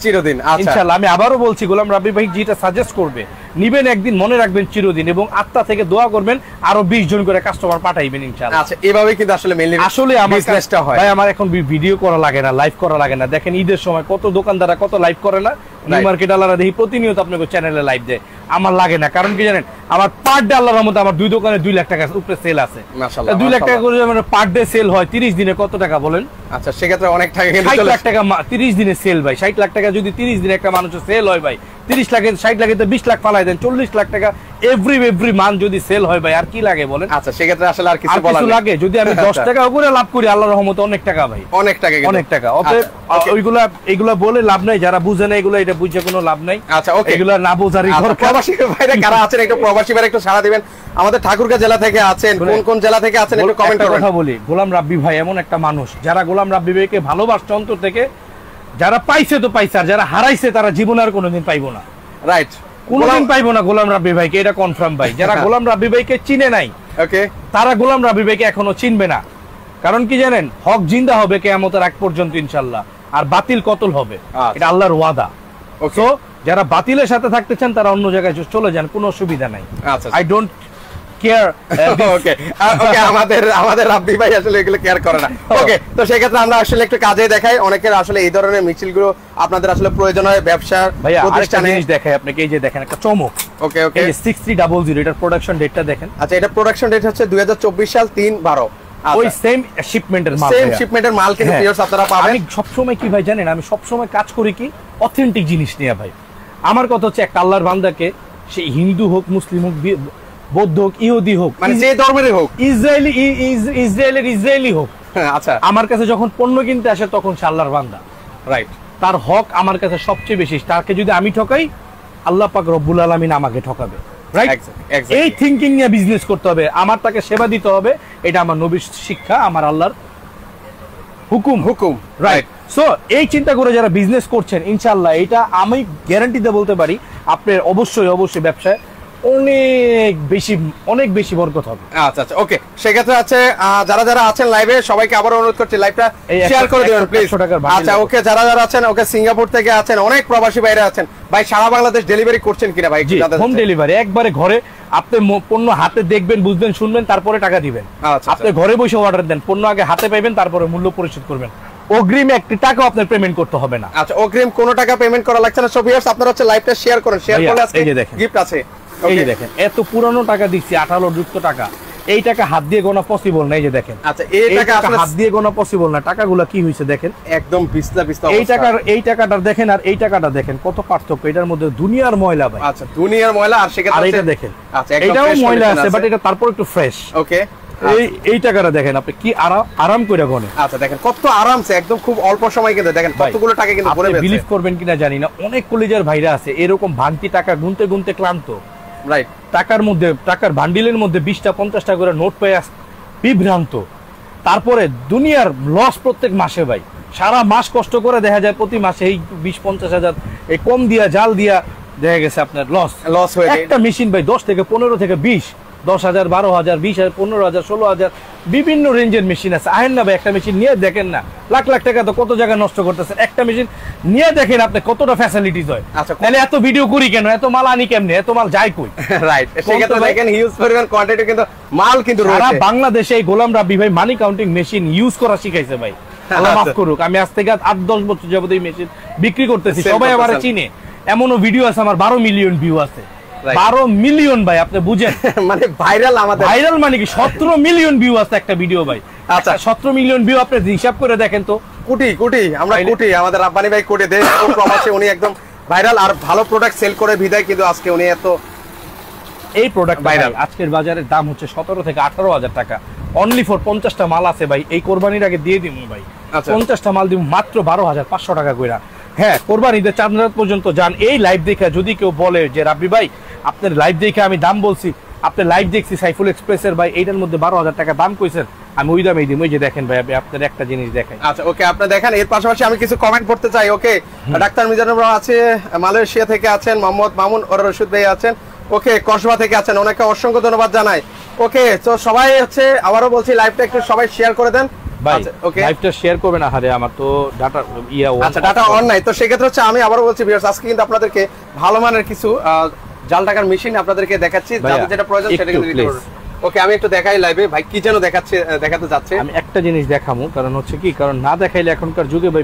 ইনশাআল্লাহ, আমি আবারও বলছি, গোলাম রাব্বি ভাই যেটা সাজেস্ট করবে নিবেন, একদিন মনে রাখবেন চিরদিন, এবং আত্মা থেকে দোয়া করবেন আরো 20 জন করে কাস্টমার পাঠাইবেন ইনশাআল্লাহ। আচ্ছা, এভাবে কিন্তু আসলে মেইনলি আসলে আমার বিজনেসটা হয় ভাই। আমার এখন ভিডিও করা লাগে না, লাইভ করা লাগে না। দেখেন ঈদের সময় কত দোকানদাররা কত লাইভ করে না, নিউ মার্কেট আলারা দেখি প্রতিনিয়ত আপনাকে চ্যানেলে লাইভ দেয়। আমার লাগে না, কারণ কি জানেন, আমার পার ডে আল্লাহর রহমতে আমার 2 দোকানে 2 লাখ টাকা উপরে সেল আছে। মাশাআল্লাহ, 2 লাখ টাকা করে মানে পার ডে সেল হয়, 30 দিনে কত টাকা বলেন? আচ্ছা, সেক্ষেত্রে অনেক টাকা কিন্তু 60 লাখ টাকা 30 দিনে সেল ভাই। 60 লাখ টাকা যদি 30 দিনে একটা মানুষের সেল হয় ভাই, 30 লাখে 60 লাখে তো 20 লাখ ফালাই দেন, 40 লাখ টাকা এভরি মান্থ যদি সেল হয় ভাই, আর কি লাগে বলেন? আচ্ছা, সেক্ষেত্রে আসলে আর কিছু বলার লাগে। যদি আমি 10 টাকা করে লাভ করি, আল্লাহর রহমতে অনেক টাকা ভাই, অনেক টাকা। অতএব এইগুলা বলে লাভ নাই, যারা বুঝে না এগুলো, এটা বুঝে কোনো লাভ নাই। আচ্ছা, ওকে, এগুলা না বোঝারই দরকার। প্রবাসী ভাইরা কারা আছেন একটু, প্রবাসী ভাইরা একটু সাড়া দিবেন। আমাদের ঠাকুরগাঁও জেলা থেকে আছেন, কোন জেলা থেকে আছেন একটু কমেন্ট করবেন। কথা বলি, গোলাম রাব্বি ভাই এমন একটা মানুষ, যারা গোলাম রাব্বি ভাইকে ভালোবাসছে অন্তর থেকে, যারা পাইছে তো পাইছে, আর যারা হারাইছে তারা জীবনে আর কোনোদিন পাইবো না। রাইট, কোনোদিন পাইবো না গোলাম রাব্বি ভাইকে, এটা কনফার্ম ভাই। যারা গোলাম রাব্বি ভাইকে চিনে নাই, ওকে, তারা গোলাম রাব্বি ভাইকে এখনো চিনবে না। কারণ কি জানেন, হক জিন্দা হবে কিয়ামতের আগ পর্যন্ত ইনশাআল্লাহ, আর বাতিল কতল হবে, এটা আল্লাহর ওয়াদা। সো যারা বাতিলের সাথে থাকতে চান তারা অন্য জায়গায় চলে যান, কোনো অসুবিধা নাই। I don't care. ওকে, আমাদের রাব্বি ভাই আসলে এগুলো কেয়ার করে না। ওকে, তো সেই ক্ষেত্রে আমরা আসলে একটু কাজে দেখাই। অনেকের আসলে এই ধরনের মিছিলগুলো আপনাদের আসলে প্রয়োজন হয় ব্যবসার প্রতিষ্ঠানে। দেখাই আপনাকে, এই যে দেখেন একটা চমক। ওকে, 6300 এটার প্রোডাকশন ডেটটা দেখেন। আচ্ছা, এটা প্রোডাকশন ডেট হচ্ছে 2024 সাল 3/12। ওই সেম শিপমেন্টের মাল, সেম শিপমেন্টের মাল কিন্তু ভিউয়ার্স আপনারা পাবেন। আমি সবসময় কি ভাই জানেন, আমি সবসময় কাজ করি কি অথেন্টিক জিনিস নিয়ে ভাই। আমার কথা হচ্ছে একটা আল্লাহর বান্দাকে, সে হিন্দু হোক, মুসলিম হোক, বৌদ্ধ হোক, ইহুদি হোক, মানে যে ধর্মেরই হোক, ইসরায়েলি হোক, আচ্ছা আমার কাছে যখন পণ্য কিনতে আসে তখন সে আল্লাহর বান্দা, রাইট। তার হক আমার কাছে সবচেয়ে বেশি। তাকে যদি আমি ঠকাই, আল্লাহ পাক রব্বুল আলামিন আমাকে ঠকাবে, রাইট? এই থিংকিং নিয়ে বিজনেস করতে হবে, আমার তাকে সেবা দিতে হবে, এটা আমার নবীর শিক্ষা, আমার আল্লাহর হুকুম, রাইট? সো এই চিন্তা করে যারা বিজনেস করছেন, ইনশাআল্লাহ এটা আমি গ্যারান্টি দিয়ে বলতে পারি, আপনার অবশ্যই ব্যবসায় অনেক বেশি বরকত হবে। আচ্ছা আচ্ছা, ওকে। সেক্ষেত্রে আছে যারা আছেন লাইভে, সবাইকে আবার অনুরোধ করছি লাইভটা শেয়ার করে দিবেন প্লিজ। আচ্ছা, ওকে, যারা আছেন, ওকে, সিঙ্গাপুর থেকে আছেন, অনেক প্রবাসী বাইরে আছেন ভাই, সারা বাংলাদেশ ডেলিভারি করছেন কিনা ভাই? হোম ডেলিভারি, একবারে ঘরে আপনি পণ্য হাতে দেখবেন, বুঝবেন, শুনবেন, তারপরে টাকা দিবেন। আপনি ঘরে বসে অর্ডার দেন, পণ্য আগে হাতে পাইবেন, তারপরে মূল্য পরিশোধ করবেন। অগ্রিম 1 টাকাও আপনার পেমেন্ট করতে হবে না। আচ্ছা, অগ্রিম কোনো টাকা পেমেন্ট করা লাগছে না। সো ভিউয়ার্স আপনারা হচ্ছে লাইভটা শেয়ার করেন, শেয়ার করলে আজকে গিফট আছে। এই যে দেখেন, এত পুরানো টাকা দিচ্ছি, 18 যুক্ত টাকা, এই টাকা হাত দিয়ে গোনা পসিবল না। এই যে দেখেন, আচ্ছা, এই টাকা হাত দিয়ে গোনা পসিবল না। টাকাগুলো কি হইছে দেখেন, একদম বিছলা এই টাকাটা দেখেন আর এই টাকাটা দেখেন, কত পার্থক্য। এটার মধ্যে দুনিয়ার ময়লা ভাই। আচ্ছা, দুনিয়ার ময়লা। আর সেক্ষেত্রে এটা দেখেন, আচ্ছা, এটাও ময়লা আছে, বাট এটা তারপর একটু ফ্রেশ। ওকে, এই টাকাটা দেখেন আপনি কি আরাম করে গনে। আচ্ছা, দেখেন কত আরামসে, একদম খুব অল্প সময় কিন্তু দেখেন কতগুলো টাকা কিন্তু ভরে ফেলছে। বিলিভ করবেন কিনা জানি না, অনেক কলেজের ভাইরা আছে এরকম ভাঙতি টাকা গুনতে গুনতে ক্লান্ত, রাইট? টাকার বান্ডিলের মধ্যে 20টা 50টা করে নোট পেয়ে বিভ্রান্ত। তারপরে দুনিয়ার লস প্রত্যেক মাসে ভাই, সারা মাস কষ্ট করে দেখা যায় প্রতি মাসে এই 20-50 হাজার এই কম দিয়া জাল দিয়া দেখা গেছে আপনার লস হয়ে যায়। একটা মেশিন ভাই 10 থেকে 15 থেকে 20, 10,000, 12,000, 20,000, 15,000, 16,000 বিভিন্ন রেঞ্জের মেশিন আছে। আহেন না ভাই, একটা মেশিন নিয়ে দেখেন না, লাখ লাখ টাকা তো কত জায়গায় নষ্ট করতেছেন। একটা মেশিন নিয়ে দেখেন আপনি কতটা ফ্যাসিলিটিস হয়। আচ্ছা, তাহলে এত ভিডিও করি কেন, এত মাল আনি কেমনে, এত মাল যায় কই? রাইট, সেক্ষেত্রে দেখেন হিউজ পরিমাণ কোয়ান্টিটি কিন্তু মাল কিন্তু রয়েছে। সারা বাংলাদেশে এই গোলাম রাব্বি ভাই মানি কাউন্টিং মেশিন ইউজ করা শিখাইছে ভাই, আল্লাহ মাফ করুক। আমি আজ থেকে 8-10 বছর যাবত এই মেশিন বিক্রি করতেছি, সবাই আমারে চিনে। এমনও ভিডিও আছে আমার 12 মিলিয়ন ভিউ আছে। 12 মিলিয়ন ভাই, আপনি বুঝেন মানে ভাইরাল, আমাদের ভাইরাল মানে কি 17 মিলিয়ন ভিউ আছে একটা ভিডিও ভাই। আচ্ছা, 17 মিলিয়ন ভিউ আপনি হিসাব করে দেখেন তো, কোটি আমরা কোটি, আমাদের রাব্বানি ভাই কোটি, দেশ ও প্রবাসে উনি একদম ভাইরাল আর ভালো প্রোডাক্ট সেল করে বিদায় কিন্তু আজকে উনি এত এই প্রোডাক্ট ভাইরাল। আজকের বাজারের দাম হচ্ছে 17 থেকে 18,000 টাকা, অনলি ফর 50টা মাল আছে ভাই। এই কোরবানির আগে দিয়ে দিব ভাই, 50টা মাল দিব মাত্র 12,500 টাকা কইরা। হ্যাঁ, কোরবানিতে চাঁদ রাত পর্যন্ত যান। এই লাইভ দেখে যদি কেউ বলে যে রাব্বি ভাই আপনার লাইভ দেখে আমি দাম বলছি, আপনি লাইভ দেখছি সাইফুল এক্সপ্রেসের ভাই, এইটার মধ্যে 12,000 টাকা দাম কইছেন, আমি ওই দামেই দিই। ওই যে দেখেন ভাই, আপনার একটা জিনিস দেখাই। আচ্ছা, ওকে, আপনি দেখেন। এর পাশাপাশি আমি কিছু কমেন্ট করতে চাই। ওকে, ডাক্তার মিজানুর রহমান আছে, মালয়েশিয়া থেকে আছেন, মোহাম্মদ মামুন ওর রশিদ ভাই আছেন, ওকে, কসবা থেকে আছেন, ওনাকে অসংখ্য ধন্যবাদ জানাই। ওকে, তো সবাই হচ্ছে আবারও বলছি লাইভটা একটু সবাই শেয়ার করে দেন ভাই। ওকে, লাইভটা শেয়ার করবেন। আরে আমার তো ডাটা আচ্ছা, ডাটা অন নাই, তো সেক্ষেত্রে হচ্ছে আমি আবারও বলছি ভিউয়ার্স, আজকে কিন্তু আপনাদেরকে ভালো মানের কিছু জাল টাকার মেশিন আপনাদেরকে দেখাচ্ছি, যাদের যেটা প্রয়োজন সেটা কিন্তু নিতে পারবেন। ওকে, আমি একটু দেখাই লাইভে ভাই কি যেন দেখাতে যাচ্ছে। আমি একটা জিনিস দেখামু, কারণ হচ্ছে কি, কারণ না দেখাইলে এখনকার যুগে ভাই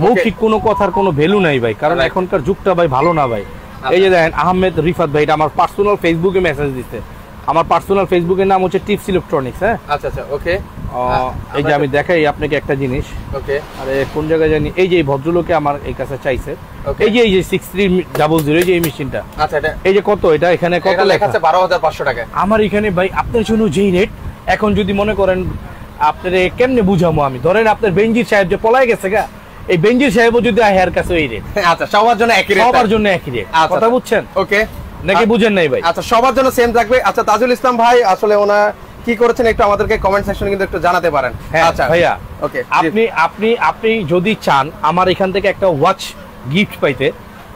মৌখিক কোনো কথার কোনো ভ্যালু নাই ভাই, কারণ এখনকার যুগটা ভাই ভালো না ভাই। এই যে দেখেন আহমেদ রিফাত ভাই, এটা আমার পার্সোনাল ফেসবুকে মেসেজ দিচ্ছে। আমার পার্সোনাল ফেসবুকের নাম হচ্ছে টিপস ইলেকট্রনিক্স। হ্যাঁ, আচ্ছা আচ্ছা, ওকে। এই যে আমি দেখাই আপনাকে একটা জিনিস। ওকে, আরে কোন জায়গায় জানি, এই যে এই ভদ্রলোকে আমার এই কাছে চাইছে, এই যে 6300, এই যে এই মেশিনটা। আচ্ছা, এটা এই যে কত, এটা এখানে কত লেখা আছে? 12,500 টাকা। আমার এখানে ভাই আপনার জন্য যেই রেট, এখন যদি মনে করেন আপনারে কেমনে বুঝামো আমি, ধরেন আপনার বেঞ্জির সাহেব যে পলাই গেছে গা, এই বেঞ্জির সাহেবও যদি হেয়ার কাছে এই রেট। আচ্ছা, সবার জন্য একই রেট, সবার জন্য একই রেট, কথা বুঝছেন? ওকে, নাকি বুঝেন নাই ভাই? আচ্ছা, সবার জন্য সেম থাকবে। আচ্ছা, তাজুল ইসলাম ভাই আসলে ওনা কি করেছেন একটু আমাদেরকে কমেন্ট সেকশনে কিন্তু একটু জানাতে পারেন। আচ্ছা ভাইয়া, ওকে, আপনি যদি চান আমার এখান থেকে একটা ওয়াচ গিফট পাইতে,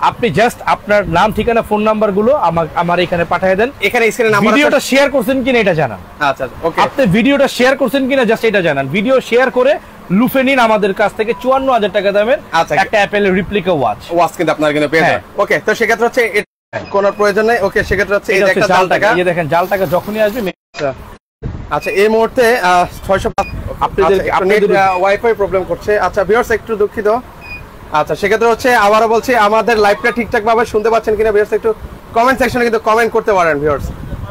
আপনি জাস্ট আপনার নাম, ঠিকানা, ফোন নাম্বার গুলো আমার এখানে পাঠিয়ে দেন। এখানে স্ক্রিনে নাম্বার, ভিডিওটা শেয়ার করছেন কিনা এটা জানান। আচ্ছা, ওকে, আপনি ভিডিওটা শেয়ার করছেন কিনা জাস্ট এটা জানান। ভিডিও শেয়ার করে লুফে নিন আমাদের কাছ থেকে 54,000 টাকা দামের একটা অ্যাপেল রেপ্লিকা ওয়াচ কিন্তু আপনারা কিন্তু পেয়ে যাবেন। ওকে, তো সেক্ষেত্রে হচ্ছে কোন প্রয়োজন নেই। ওকে, সেক্ষেত্রে হচ্ছে এই একটা জাল টাকা, এই দেখেন জাল টাকা যখনই আসবে। আচ্ছা, এই মুহূর্তে 605 আপনাদের ওয়াইফাই প্রবলেম করছে। আচ্ছা ভিউয়ার্স, একটু দুঃখিত। আচ্ছা, সেক্ষেত্রে হচ্ছে আবারও বলছি আমাদের লাইভটা ঠিকঠাক ভাবে শুনতে পাচ্ছেন কিনা ভিউয়ার্স, একটু কমেন্ট সেকশনে কিন্তু কমেন্ট করতে পারেন ভিউয়ার্স।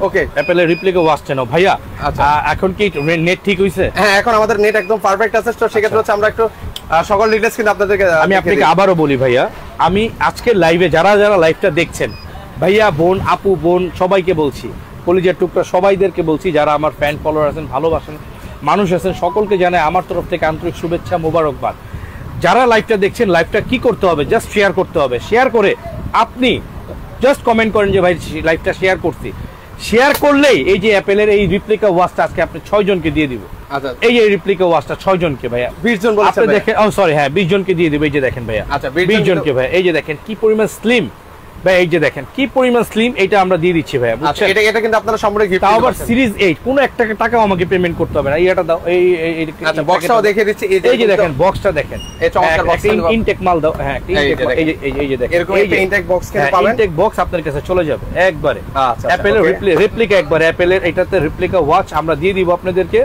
ওকে অ্যাপেলের রিপ্লিকা ওয়াচটা নাও ভাইয়া। আচ্ছা। এখন কি নেট ঠিক হইছে? হ্যাঁ এখন আমাদের নেট একদম পারফেক্ট আছে, তো সেক্ষেত্রে হচ্ছে আমরা একটু সকল ডিটেইলস কিন্তু আপনাদেরকে আমি আপনাকে আবারও বলি ভাইয়া, আমি আজকের লাইভে যারা যারা লাইভটা দেখছেন ভাইয়া বোন আপু বোন সবাইকে বলছি, কলিজার টুকরা সবাইদেরকে বলছি, যারা আমার ফ্যান ফলোয়ার আছেন ভালোবাসেন মানুষ আছেন সকলকে জানাই আমার তরফ থেকে আন্তরিক শুভেচ্ছা মোবারকবাদ। যারা লাইভটা দেখছেন লাইভটা কি করতে হবে, জাস্ট শেয়ার করতে হবে। শেয়ার করে আপনি জাস্ট কমেন্ট করেন যে ভাই লাইভটা শেয়ার করছি, শেয়ার করলেই এই যে অ্যাপেলের এই রিপ্লিকা ওয়াচটা আজকে আপনি 6 জনকে দিয়ে দিব। আচ্ছা এই যে রিপ্লিকা ওয়াচটা 6 জনকে ভাইয়া 20 জন বলেছেন আপনি দেখেন, ও সরি হ্যাঁ 20 জনকে দিয়ে দিব। এই যে দেখেন ভাইয়া, আচ্ছা 20 জনকে ভাই, এই যে দেখেন কি পরিমাণ স্লিম ভাই, এই যে দেখেন কি পরিমাণ স্লিম, এটা আমরা দিয়ে দিচ্ছি ভাইয়া, আচ্ছা বুঝছেন? এটা কিন্তু আপনারা সম্পূর্ণ গিফট তাও আবার সিরিজ 8, কোনো একটা টাকাও আমাকে পেমেন্ট করতে হবে না। এইটা দাও, এই আচ্ছা বক্সটাও দেখিয়ে দিচ্ছি, এই যে দেখেন বক্সটা দেখেন, এই চমৎকার বক্স ইনটেক মাল দাও। হ্যাঁ এই যে দেখেন এরকম একটা ইনটেক বক্স কিন্তু পাবেন, ইনটেক বক্স আপনার কাছে চলে যাবে একবারে। আচ্ছা অ্যাপেলের রেপ্লিকা একবার অ্যাপেলের এটাতে রেপ্লিকা ওয়াচ আমরা দিয়ে দিব আপনাদেরকে।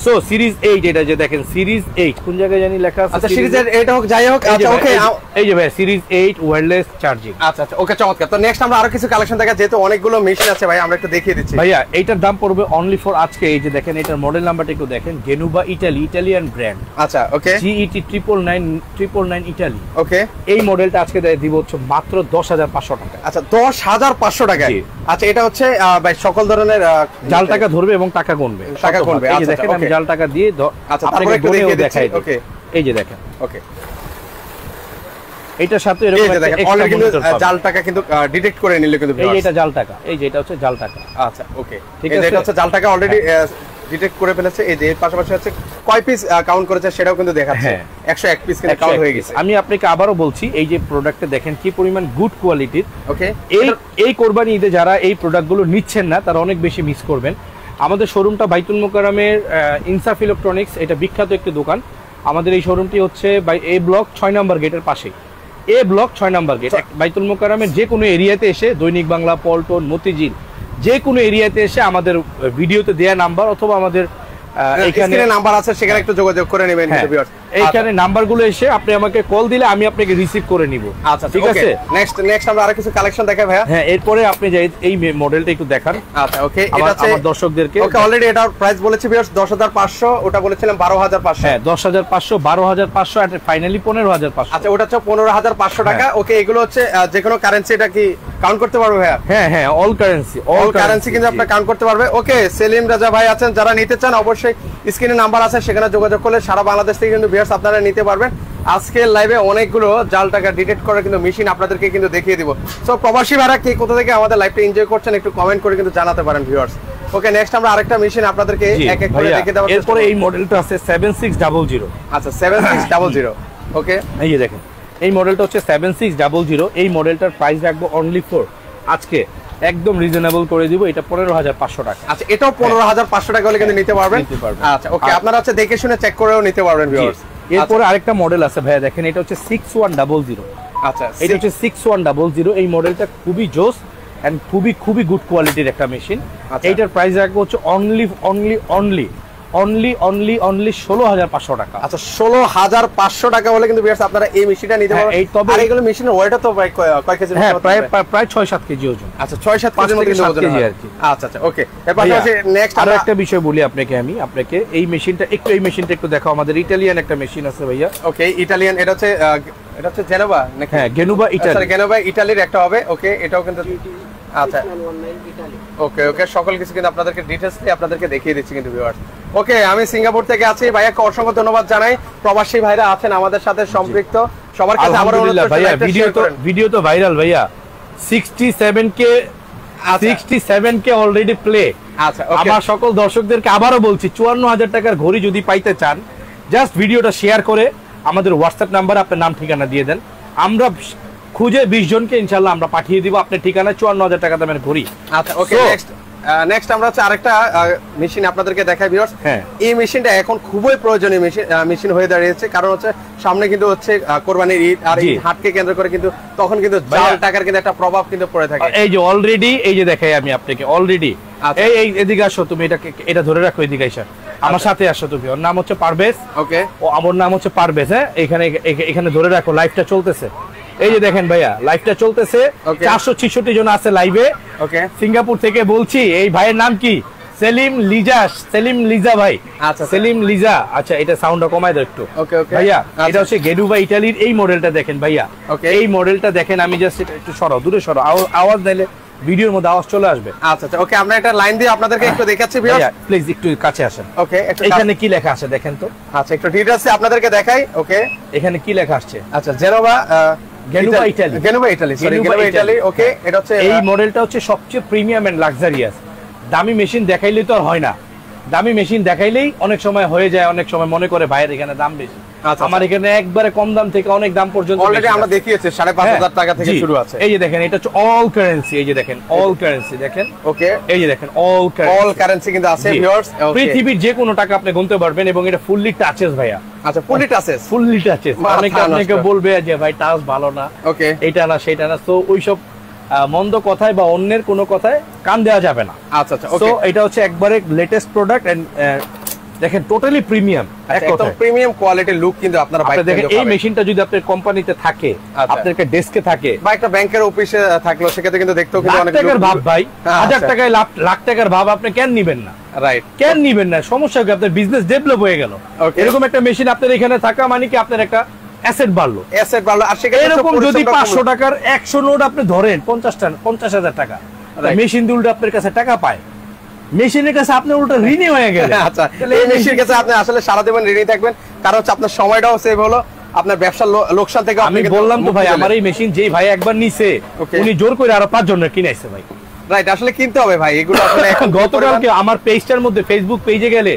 সো সিরিজ 8, এটা যে দেখেন সিরিজ 8 কোন জায়গায় জানি লেখা আছে, আচ্ছা সিরিজ 8 এটা হোক যাই হোক। আচ্ছা ওকে এই যে ভাই সিরিজ 8 ওয়্যারলেস চার্জিং। আচ্ছা ওকে চমৎকার। তো নেক্সট আমরা আরো কিছু কালেকশন দেখা, যেহেতু অনেকগুলো মেশিন আছে ভাই আমরা একটু দেখিয়ে দিচ্ছি ভাইয়া। এইটার দাম পড়বে অনলি ফর আজকে, এই যে দেখেন এটার মডেল নাম্বারটা একটু দেখেন, গেনুবা ইটালিয়ান ব্র্যান্ড। আচ্ছা ওকে GET 999 ইটালি। ওকে এই মডেলটা আজকে দিব হচ্ছে মাত্র 10,500 টাকা। আচ্ছা 10,500 টাকা। জি। আচ্ছা এটা হচ্ছে ভাই সকল ধরনের জাল টাকা ধরবে এবং টাকা গুনবে, টাকা গুনবে। এই যে আচ্ছা দেখেন আমি জাল টাকা দিয়ে আচ্ছা আপনাকে তারপরে একটু গুনেও দেখিয়ে দেখাই দিচ্ছি। ওকে এই যে দেখেন, ওকে এইটার সাথে এই এরকম যে একটা দেখেন extra অলরেডি কিন্তু monitor পাবেন। জাল টাকা কিন্তু ডিটেক্ট করে নিলে কিন্তু এই যে এটা জাল টাকা, এই যে এটা হচ্ছে জাল টাকা। আচ্ছা ওকে ঠিক এই যে আছে। এটা হচ্ছে জাল টাকা অলরেডি ডিটেক্ট করে ফেলেছে। এই যে এর পাশাপাশি হচ্ছে কয় পিস কাউন্ট করেছে সেটাও কিন্তু দেখাচ্ছে। হ্যাঁ। 101 পিস কিন্তু কাউন্ট হয়ে গেছে। আমি আপনাকে আবারও বলছি, এই যে প্রোডাক্টটা দেখেন কি পরিমাণ গুড কোয়ালিটির। ওকে এই কোরবানি ঈদে যারা এই প্রোডাক্টগুলো নিচ্ছেন না তারা অনেক বেশি মিস করবেন। আমাদের শোরুমটা বাইতুল মোকাররমের ইনসাফ ইলেকট্রনিক্স, এটা বিখ্যাত একটি দোকান। আমাদের এই শোরুমটি হচ্ছে এ ব্লক 6 নম্বর গেটের পাশেই, এ ব্লক 6 নম্বর গেট। বাইতুল মোকাররমের যে কোনো এরিয়াতে এসে, দৈনিক বাংলা, পল্টন, মতিঝিল, যে কোনো এরিয়াতে এসে আমাদের ভিডিওতে দেয়া নাম্বার অথবা আমাদের এখানে নাম্বার আছে সেখানে একটু যোগাযোগ করে নেবেন কিন্তু ভিউয়ার্স। এইখানে নাম্বারগুলো এসে আপনি আমাকে কল দিলে আমি আপনাকে রিসিভ করে নিব। আচ্ছা ঠিক আছে। নেক্সট আমরা আরো কিছু কালেকশন দেখাই ভাইয়া। হ্যাঁ এরপরে আপনি যে এই মডেলটা একটু দেখান। আচ্ছা ওকে এটা হচ্ছে আমার দর্শকদেরকে। ওকে অলরেডি এটার প্রাইস বলেছি ভিউয়ার্স 10,500, ওটা বলেছিলাম 12,500। হ্যাঁ 10,500, 12,500 আর ফাইনালি 15,500। আচ্ছা ওটা হচ্ছে 15,500 টাকা। ওকে এগুলো হচ্ছে যে কোনো কারেন্সি এটা কি কাউন্ট করতে পারবে ভাইয়া? হ্যাঁ অল কারেন্সি কিন্তু আপনি কাউন্ট করতে পারবে। ওকে সেলিম রাজা ভাই আছেন, যারা নিতে চান অবশ্যই স্ক্রিনে নাম্বার আছে সেখানে যোগাযোগ করলে সারা বাংলাদেশ থেকে কিন্তু ভিউয়ার্স আপনারা নিতে পারবেন। আজকে লাইভে অনেকগুলো জাল টাকা ডিটেক্ট করে কিন্তু মেশিন আপনাদেরকে কিন্তু দেখিয়ে দিব। সো প্রবাসী ভাইরা কে কোথা থেকে আমাদের লাইভটা এনজয় করছেন একটু কমেন্ট করে কিন্তু জানাতে পারেন ভিউয়ার্স। ওকে নেক্সট আমরা আরেকটা মেশিন আপনাদেরকে এক এক করে দেখিয়ে দেব। এরপরে এই মডেলটা আছে 7600। আচ্ছা 7600। ওকে এই যে দেখেন এই মডেলটা হচ্ছে 7600। এই মডেলটার প্রাইস রাখবো অনলি ফর আজকে একদম রিজনেবল করে দিব, এটা 15,500 টাকা। আচ্ছা এটাও 15,500 টাকা হলে কিন্তু নিতে পারবেন। আচ্ছা ওকে আপনারা হচ্ছে দেখে শুনে চেক করেও নিতে পারবেন ভিউয়ার্স। এরপরে আরেকটা মডেল আছে ভাইয়া, দেখেন এটা হচ্ছে 6100। আচ্ছা এটা হচ্ছে 6100। এই মডেলটা খুবই জোস এন্ড খুবই গুড কোয়ালিটির একটা মেশিন। এইটার প্রাইস রাখবো হচ্ছে অনলি 16,500 টাকা। আচ্ছা 16,500 টাকা হলে কিন্তু ভিউয়ার্স আপনারা এই মেশিনটা নিতে পারবেন। আর এইগুলো মেশিনের ওয়েটটা তো ভাই কয় কেজি? হ্যাঁ প্রায় 6-7 কেজি ওজন। আচ্ছা 6-7 কেজির মতো কিন্তু ওজন কেজি আর কি। আচ্ছা ওকে এরপর আছে নেক্সট আরো একটা বিষয় বলি আপনাকে এই মেশিনটা একটু দেখাও। আমাদের ইটালিয়ান একটা মেশিন আছে ভাইয়া। ওকে ইটালিয়ান এটা হচ্ছে জেনোভা নাকি? হ্যাঁ গেনুবা ইটালি। আচ্ছা গেনোভা ইটালির একটা হবে। ওকে এটাও কিন্তু আচ্ছা ওকে সকল কিছু কিন্তু আপনাদেরকে ডিটেইলস দিয়ে আপনাদেরকে দেখিয়ে দিচ্ছি কিন্তু ভিউয়ার্স। ওকে আমি সিঙ্গাপুর থেকে আছি, ভাইয়াকে অসংখ্য ধন্যবাদ জানাই। প্রবাসী ভাইরা আছেন আমাদের সাথে সম্পৃক্ত, সবার কাছে আবার অনুরোধ করছি ভাইয়া ভিডিও তো ভাইরাল ভাইয়া। 67K already play. আচ্ছা আমার সকল দর্শকদেরকে আবারও বলছি 54,000 টাকার ঘড়ি যদি পাইতে চান জাস্ট ভিডিওটা শেয়ার করে আমাদের হোয়াটসঅ্যাপ নাম্বারে আপনার নাম ঠিকানা দিয়ে দেন, আমরা খুঁজে 20 জনকে ইনশাআল্লাহ আমরা পাঠিয়ে দিব আপনার ঠিকানায় 54,000 টাকা দামের ঘড়ি। আচ্ছা ওকে নেক্সট আমরা হচ্ছে আরেকটা মেশিন আপনাদেরকে দেখাই ভিউয়ার্স। এই মেশিনটা এখন খুবই প্রয়োজনীয় মেশিন হয়ে দাঁড়িয়েছে, কারণ হচ্ছে সামনে কিন্তু হচ্ছে কোরবানির ঈদ, আর এই হাটকে কেন্দ্র করে কিন্তু তখন কিন্তু জাল টাকার কিন্তু একটা প্রভাব কিন্তু পড়ে থাকে। এই যে অলরেডি এই যে দেখাই আমি আপনাকে অলরেডি। এই এদিকে আসো তুমি, এটা ধরে রাখো, এদিকে এসে আমার সাথে আসো তুমি। ওর নাম হচ্ছে পারভেজ। ওকে ও আমার নাম হচ্ছে পারভেজ। হ্যাঁ এখানে ধরে রাখো, লাইভটা চলতেছে। এই যে দেখেন ভাইয়া লাইভটা চলতেছে, Okay. 466 জন আছে লাইভে। ওকে, সিঙ্গাপুর থেকে বলছি। এই ভাইয়ের নাম কি? সেলিম লিজা, সেলিম লিজা ভাই। আচ্ছা, সেলিম লিজা। আচ্ছা, এটা সাউন্ডটা কমায় দাও একটু। ওকে ওকে ভাইয়া এটা হচ্ছে গেডুবা ইতালির এই মডেলটা দেখেন ভাইয়া। Okay. এই মডেলটা দেখেন, আমি জাস্ট একটু সরাও, দূরে সরাও, আওয়াজ দিলে ভিডিওর মধ্যে আওয়াজ চলে আসবে। আচ্ছা আচ্ছা ওকে, আমরা একটা লাইন দিয়ে আপনাদেরকে একটু দেখাচ্ছি ভিউয়ার্স। ভাইয়া প্লিজ একটু কাছে আসেন। ওকে, একটু এখানে কি লেখা আছে দেখেন তো। আচ্ছা, একটু ডিটেইলস আপনাদেরকে দেখাই। ওকে, এখানে কি লেখা আসছে? আচ্ছা, Genova গেনুবা Italy, গেনুবা Italy, sorry গেনুবা Italy. ওকে, এটা হচ্ছে এই মডেলটা হচ্ছে সবচেয়ে প্রিমিয়াম এন্ড লাক্সারিয়াস। দামি মেশিন দেখাইলেই তো আর হয় না, দামি মেশিন দেখাইলেই অনেক সময় হয়ে যায়, অনেক সময় মনে করে ভাইয়ের এখানে দাম বেশি। আচ্ছা, আমার এখানে একবারে কম দাম থেকে অনেক দাম পর্যন্ত অলরেডি আমরা দেখিয়েছি 5,500 টাকা থেকে শুরু আছে। এই যে দেখেন, এটা হচ্ছে অল কারেন্সি। এই যে দেখেন অল কারেন্সি, দেখেন। ওকে, এই যে দেখেন অল কারেন্সি কিন্তু আছে ভিউয়ার্স। পৃথিবীর যে কোনো টাকা আপনি গুনতে পারবেন, এবং এটা ফুললি টাচেস ভাইয়া। আচ্ছা, ফুললি টাচেস, ফুললি টাচেস। অনেকে আপনাকে বলবে যে ভাই টাচ ভালো না, ওকে, এটা না সেটা না। তো ওইসব মন্দ কথায় বা অন্যের কোনো কথায় কান দেওয়া যাবে না। আচ্ছা আচ্ছা তো ওকে, এটা হচ্ছে একবারে লেটেস্ট প্রোডাক্ট এন্ড দেখেন টোটালি প্রিমিয়াম। একদম প্রিমিয়াম কোয়ালিটির লুক কিন্তু আপনারা আপনি দেখেন এই মেশিনটা যদি আপনার কোম্পানিতে থাকে, আপনার ডেস্কে থাকে বা একটা ব্যাংকের অফিসে থাকলো, সেক্ষেত্রে কিন্তু দেখতেও কিন্তু লাখ অনেক টাকার ভাব ভাই, 1000 টাকায় লাখ টাকার ভাব আপনি কেন নিবেন না? রাইট, কেন নিবেন না? সমস্যা কি? আপনার বিজনেস ডেভেলপ হয়ে গেল। এরকম একটা মেশিন আপনার এখানে থাকা মানে কি আপনার একটা অ্যাসেট বাড়লো, অ্যাসেট বাড়লো। আর সেক্ষেত্রে এরকম যদি 500 টাকার 100 নোট আপনি ধরেন, 50,000 টাকা মেশিন দিয়ে উল্টো আপনার কাছে টাকা পায়, মেশিনের কাছে আপনি উল্টো ঋণী হয়ে গেলেন। আচ্ছা, এই মেশিনের কাছে আপনি আসলে সারা জীবন ঋণী থাকবেন, কারণ হচ্ছে আপনার সময়টাও সেভ হলো, আপনার ব্যবসার লোকসান থেকে আমি বললাম তো ভাই, আমার এই মেশিন যেই ভাই একবার নিছে, উনি জোর করে আরো 5 জনের কিনাইছে ভাই। রাইট, আসলে কিনতে হবে ভাই এগুলো আসলে। এখন গতকালকে আমার পেজটার মধ্যে, ফেসবুক পেজে গেলে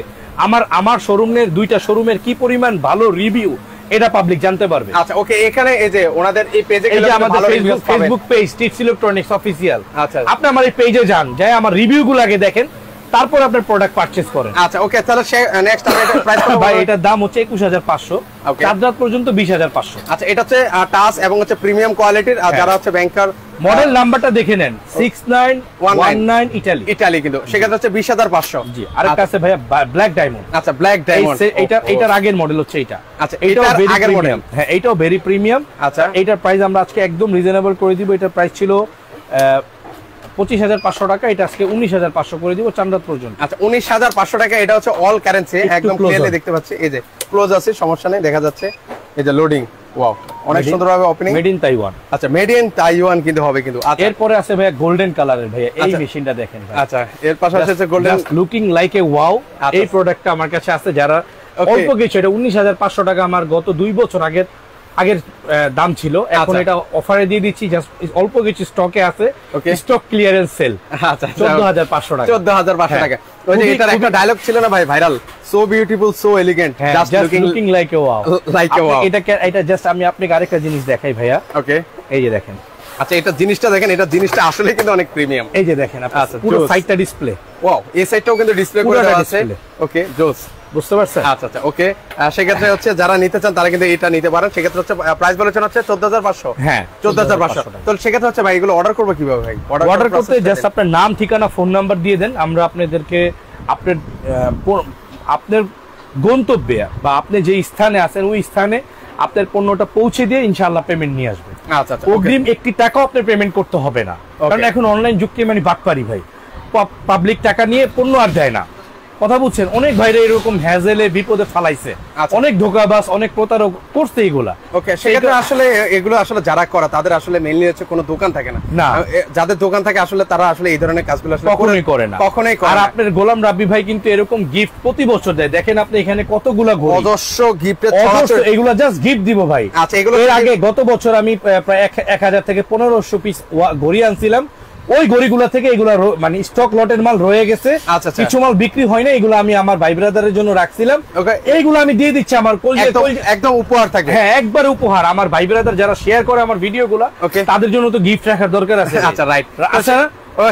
আমার শোরুমের 2টা শোরুমের কি পরিমাণ ভালো রিভিউ এটা পাবলিক জানতে পারবে। আচ্ছা ওকে, এখানে এই যে ওনাদের এই পেজে গেলে আমাদের Facebook page tips electronics official. আচ্ছা, আপনি আমার এই পেজে যান, যাই আমার রিভিউগুলো আগে দেখেন, তারপর আপনার প্রোডাক্ট পারচেজ করেন। আচ্ছা ওকে, তাহলে নেক্সট আমরা এটা প্রাইস করব ভাই। এটার দাম হচ্ছে 21,500, চার্জার পর্যন্ত 20,500। আচ্ছা, এটা হচ্ছে টাচ এবং হচ্ছে প্রিমিয়াম কোয়ালিটির। আর যারা হচ্ছে ব্যাংকার, মডেল নাম্বারটা দেখে নেন, 6919 ইতালি, ইতালি কিন্তু সেক্ষেত্রে হচ্ছে 20,500। জি, আরেকটা আছে ভাইয়া ব্ল্যাক ডায়মন্ড। আচ্ছা, ব্ল্যাক ডায়মন্ড, এটার আগের মডেল হচ্ছে এটা। আচ্ছা, এটাও এটার ভেরি আগের মডেল। হ্যাঁ, এটাও ভেরি প্রিমিয়াম। আচ্ছা, এটার প্রাইস আমরা আজকে একদম রিজনেবল করে দিব। এটার প্রাইস ছিল 25,500 টাকা, এটা আজকে 19,500 করে দিব চান্দাত পর্যন্ত। আচ্ছা, 19,500 টাকা। এটা হচ্ছে অল কারেন্সি, একদম ক্লিয়ারলি দেখতে পাচ্ছি। এই যে ক্লোজ আছে, সমস্যা নেই, দেখা যাচ্ছে। এই যে লোডিং, ওয়াও, অনেক সুন্দরভাবে ওপেনিং। Made in Taiwan. আচ্ছা, মেড ইন তাইওয়ান কিন্তু হবে কিন্তু। আচ্ছা, এরপরে আছে ভাইয়া গোল্ডেন কালারের ভাইয়া এই মেশিনটা দেখেন ভাই। আচ্ছা, এর পাশাপাশি আছে golden, looking like a wow. এই প্রোডাক্টটা আমার কাছে আছে, যারা অল্প কিছু, এটা 19,500 টাকা আমার গত 2 বছর আগের দাম ছিল, এখন এটা অফারে দিয়ে দিচ্ছি, জাস্ট অল্প কিছু স্টকে আছে, স্টক ক্লিয়ারেন্স সেল। আচ্ছা, 14,500 টাকা, 14,500 টাকা। ওই যে এটার একটা ডায়লগ ছিল না ভাই, viral, so beautiful, so elegant, just looking like a wow, like a wow. এটা জাস্ট আমি আপনাকে আরেকটা জিনিস দেখাই ভাইয়া। ওকে, এই যে দেখেন। আচ্ছা, এটা জিনিসটা দেখেন, এটা জিনিসটা আসলে কিন্তু অনেক প্রিমিয়াম। এই যে দেখেন, আচ্ছা, পুরো সাইডটা ডিসপ্লে, ওয়াও, এই সাইডটাও কিন্তু ডিসপ্লে করে দেওয়া আছে। ওকে, জোস, বুঝতে পারছেন? আচ্ছা আচ্ছা ওকে, সেক্ষেত্রে হচ্ছে যারা নিতে চান তারা কিন্তু এটা নিতে পারেন। সেক্ষেত্রে হচ্ছে প্রাইস বলেছেন হচ্ছে 14,500। হ্যাঁ, 14,500। তো সেক্ষেত্রে হচ্ছে ভাই এগুলো অর্ডার করবো কিভাবে ভাই? অর্ডার করতে জাস্ট আপনার নাম, ঠিকানা, ফোন নাম্বার দিয়ে দেন, আমরা আপনাদেরকে আপনার গন্তব্যে বা আপনি যে স্থানে আছেন ওই স্থানে আপনার পণ্যটা পৌঁছে দিয়ে ইনশাআল্লাহ পেমেন্ট নিয়ে আসবে। আচ্ছা আচ্ছা, অগ্রিম 1 টাকাও আপনার পেমেন্ট করতে হবে না, কারণ এখন অনলাইন যুক্তি মানে বাটপারি ভাই, পাবলিক টাকা নিয়ে পণ্য আর দেয় না। কথা বুঝছেন? অনেক ভাইরা এরকম হ্যাজেলে বিপদে ফালাইছে, অনেক ধোঁকাবাজ, অনেক প্রতারক করছে এগুলা। ওকে, সেক্ষেত্রে আসলে এগুলো আসলে যারা করে তাদের আসলে মেইনলি হচ্ছে কোনো দোকান থাকে না, যাদের দোকান থাকে আসলে তারা আসলে এই ধরনের কাজগুলো আসলে কখনোই করে না, কখনোই করে না। আর আপনার গোলাম রাব্বি ভাই কিন্তু এরকম গিফট প্রতি বছর দেয়, দেখেন আপনি এখানে কতগুলা ঘড়ি, অজস্র গিফট, এগুলা জাস্ট গিফট দিব ভাই। আচ্ছা, এগুলো এর আগে গত বছর আমি প্রায় 1000 থেকে 1500 পিস ঘড়ি আনছিলাম, ওই ঘড়িগুলা থেকে এগুলা মানে স্টক লটের মাল রয়ে গেছে, কিছু মাল বিক্রি হয় না, এগুলো আমি আমার ভাই ব্রাদারের জন্য রাখছিলাম, এইগুলো আমি দিয়ে দিচ্ছি আমার একদম উপহার থাকে। হ্যাঁ, একবার উপহার। আমার ভাই ব্রাদার যারা শেয়ার করে আমার ভিডিওগুলো, তাদের জন্য তো গিফট রাখার দরকার আছে। আচ্ছা, রাইট। আচ্ছা,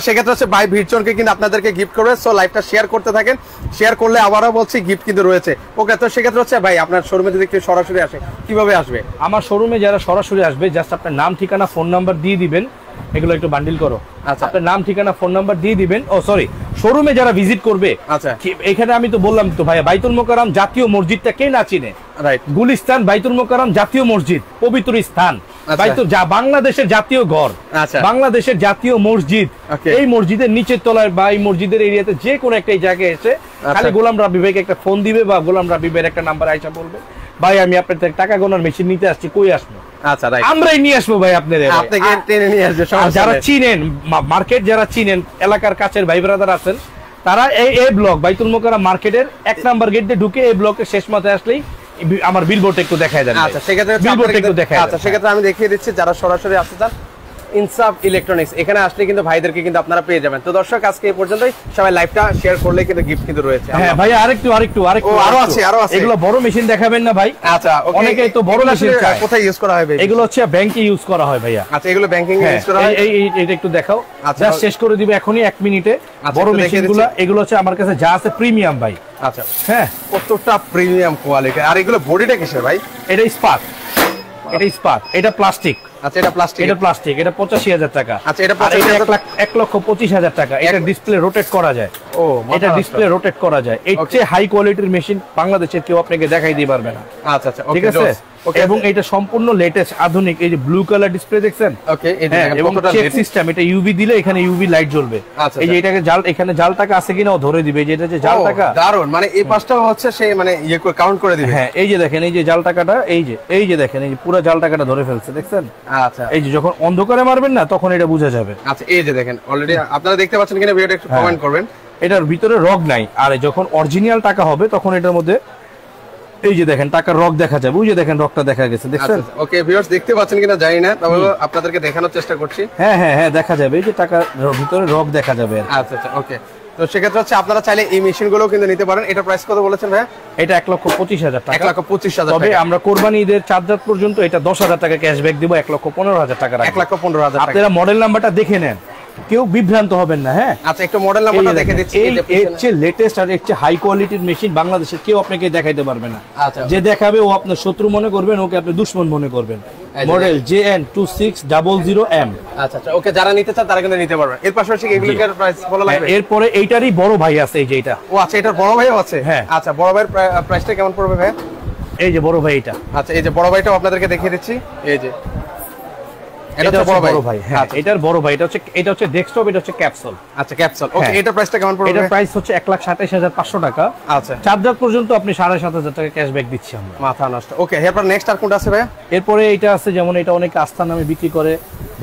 সেক্ষেত্রে হচ্ছে ভাই ভিড়চনকে কিন্তু আপনাদেরকে গিফট করবে, সো লাইভটা শেয়ার করতে থাকেন, শেয়ার করলে আবারও বলছি গিফট কিন্তু রয়েছে। ওকে, তো সেক্ষেত্রে হচ্ছে ভাই আপনার শোরুমে যদি কেউ সরাসরি আসে কিভাবে আসবে? আমার শোরুমে যারা সরাসরি আসবে জাস্ট আপনার নাম, ঠিকানা, ফোন নাম্বার দিয়ে দিবেন, এগুলো একটু বান্ডিল করো। আচ্ছা, আপনার নাম, ঠিকানা, ফোন নাম্বার দিয়ে দিবেন। ও সরি, শোরুমে যারা ভিজিট করবে, আচ্ছা, এখানে আমি তো বললাম তো ভাইয়া, বাইতুল মোকাররম জাতীয় মসজিদটা কে না চিনে? রাইট। গুলিস্তান বাইতুল মোকাররম জাতীয় মসজিদ, পবিত্র স্থান, আচ্ছা। যা বাংলাদেশের জাতীয় ঘর, আচ্ছা। বাংলাদেশের জাতীয় মসজিদ। Okay. এই মসজিদের নিচের তলায় বা এই মসজিদের এরিয়াতে যে কোনো একটা এই জায়গায় এসে খালি গোলাম রাব্বি ভাইকে একটা ফোন দিবে বা গোলাম রাব্বি ভাইয়ের একটা নাম্বার আইসা বলবে, ভাই আমি আপনার থেকে টাকা গোনার মেশিন নিতে আসছি, কই আসবো? আচ্ছা, রাইট। আমরাই নিয়ে আসবো ভাই আপনাদের। আপনাকে টেনে নিয়ে আসবে, আর যারা চিনেন মার্কেট, যারা চিনেন এলাকার কাছের ভাই ব্রাদার আছেন, তারা এই ব্লক বাইতুল মোকাররম মার্কেটের 1 নাম্বার গেট দিয়ে ঢুকে এই ব্লকের শেষ মাথায় আসলেই আমার বিলবোর্ড একটু দেখায় দেন। আচ্ছা, সেক্ষেত্রে বিলবোর্ড একটু দেখায়। আচ্ছা, সেক্ষেত্রে আমি দেখিয়ে দিচ্ছি যারা সরাসরি আসতে চান ইনসাফ ইলেকট্রনিক্স, এখানে আসলে কিন্তু ভাইদেরকে কিন্তু আপনারা পেয়ে যাবেন। তো দর্শক আজকে এই পর্যন্তই, সবাই লাইভটা শেয়ার করলে কিন্তু গিফট কিন্তু রয়েছে। হ্যাঁ ভাই, আরেকটু আরো আছে। এগুলো বড় মেশিন দেখাবেন না ভাই? আচ্ছা, অনেকেই তো বড় মেশিন চায়। কোথায় ইউজ করা হয় ভাই? এগুলো হচ্ছে ব্যাংকে ইউজ করা হয় ভাইয়া। আচ্ছা, এগুলো ব্যাংকিং এ ইউজ করা হয়। এটা একটু দেখাও। আচ্ছা, যা শেষ করে দিবে এখনই 1 মিনিটে। বড় একটু দেখিয়ে মেশিনগুলো এগুলো হচ্ছে আমার কাছে যা আছে প্রিমিয়াম ভাই। আচ্ছা, হ্যাঁ, কতটা প্রিমিয়াম কোয়ালিটি। আর এগুলো বডিটা কিসের ভাই? এটা ইস্পাত, এটা প্লাস্টিক। আচ্ছা, এটা প্লাস্টিক। এটা প্লাস্টিক, এটা 85,000 টাকা। আচ্ছা, এটা আর এটা 1,25,000 টাকা। এটা ডিসপ্লে রোটেট করা যায়। ও, এটা ডিসপ্লে রোটেট করা যায়। এর চেয়ে হাই কোয়ালিটির মেশিন বাংলাদেশের কেউ আপনাকে দেখাই দিতে পারবে না। আচ্ছা, আচ্ছা, ঠিক আছে। এবং এটা সম্পূর্ণ লেটেস্ট আধুনিক। এই যে ব্লু কালার ডিসপ্লে দেখছেন? ওকে, এই হ্যাঁ, দেখেন এবং কতটা চেক সিস্টেম। এটা ইউভি দিলে এখানে ইউভি লাইট জ্বলবে। আচ্ছা, এই যে এটাকে জাল, এখানে জাল টাকা আছে কিনা ও ধরে দিবে। যে এটা যে জাল টাকা, দারুন। মানে এই পাঁচটা হচ্ছে সে মানে ইয়ে করে কাউন্ট করে দিবে। হ্যাঁ, এই যে দেখেন, এই যে জাল টাকাটা, এই যে দেখেন, এই যে পুরো জাল টাকাটা ধরে ফেলছে, দেখছেন? আচ্ছা, এই যে যখন অন্ধকারে মারবেন না তখন এটা বোঝা যাবে। আচ্ছা, এই যে দেখেন অলরেডি আপনারা দেখতে পাচ্ছেন কিনা ভিডিওটা একটু কমেন্ট করবেন। এটার ভিতরে রগ নাই। আর যখন অরিজিনাল টাকা হবে তখন এটার মধ্যে এই যে দেখেন টাকার রগ দেখা যাবে। ওই যে দেখেন রগটা দেখা গেছে, দেখছেন? ওকে ভিউয়ার্স, দেখতে পাচ্ছেন কিনা জানি না, তবে আপনাদেরকে দেখানোর চেষ্টা করছি। হ্যাঁ, দেখা যাবে। এই যে টাকার ভিতরে রগ দেখা যাবে। আচ্ছা, আচ্ছা, ওকে। তো সেক্ষেত্রে হচ্ছে আপনারা চাইলে এই মেশিনগুলো কিন্তু নিতে পারেন। এটা প্রাইস কত বলেছেন ভাই? এটা 1,25,000 টাকা। 1,25,000 তবে টাকা। আমরা কোরবানি ঈদের 4 রাত পর্যন্ত এটা 10,000 টাকা ক্যাশব্যাক দিব। 1,15,000 টাকা রাখবো। 1,15,000 টাকা। আপনারা মডেল নাম্বারটা দেখে নেন, কেউ বিভ্রান্ত হবেন না। হ্যাঁ, আচ্ছা, একটু মডেল নাম্বারটা দেখে দিচ্ছি। এর চেয়ে লেটেস্ট আর এর চেয়ে হাই কোয়ালিটির মেশিন বাংলাদেশের কেউ আপনাকে দেখাইতে পারবে না। আচ্ছা, যে দেখাবে ও আপনার শত্রু মনে করবেন, ওকে আপনি দুশমন মনে করবেন। Model JN2600M। আচ্ছা, আচ্ছা, ওকে। যারা নিতে চান তারা কিন্তু নিতে পারবেন। এর পাশাপাশি এগুলোর প্রাইস বলা লাগবে? এরপরে এইটারই বড় ভাই আছে, এই যে এটা। ও আচ্ছা, এটার বড় ভাইও আছে? হ্যাঁ। আচ্ছা, বড় ভাইয়ের প্রাইসটা কেমন পড়বে ভাই? এই যে বড় ভাই এটা। আচ্ছা, এই যে বড় ভাইটাও আপনাদেরকে দেখিয়ে দিচ্ছি। এই যে এটা হচ্ছে বড় ভাই। হ্যাঁ, এটার বড় ভাই। এটা হচ্ছে ডেস্কটপ, এটা হচ্ছে ক্যাপসুল। আচ্ছা, ক্যাপসুল। ওকে, এটার প্রাইসটা কেমন পড়বে? এটার প্রাইস হচ্ছে 1,27,500 টাকা। আচ্ছা, 4 রাত পর্যন্ত আপনি 7,500 টাকা ক্যাশব্যাক দিচ্ছি আমরা। মাথা নষ্ট। ওকে, এরপর নেক্সট আর কোনটা আছে ভাই? এরপরে এটা আছে, যেমন এটা অনেক আস্থা নামে বিক্রি করে,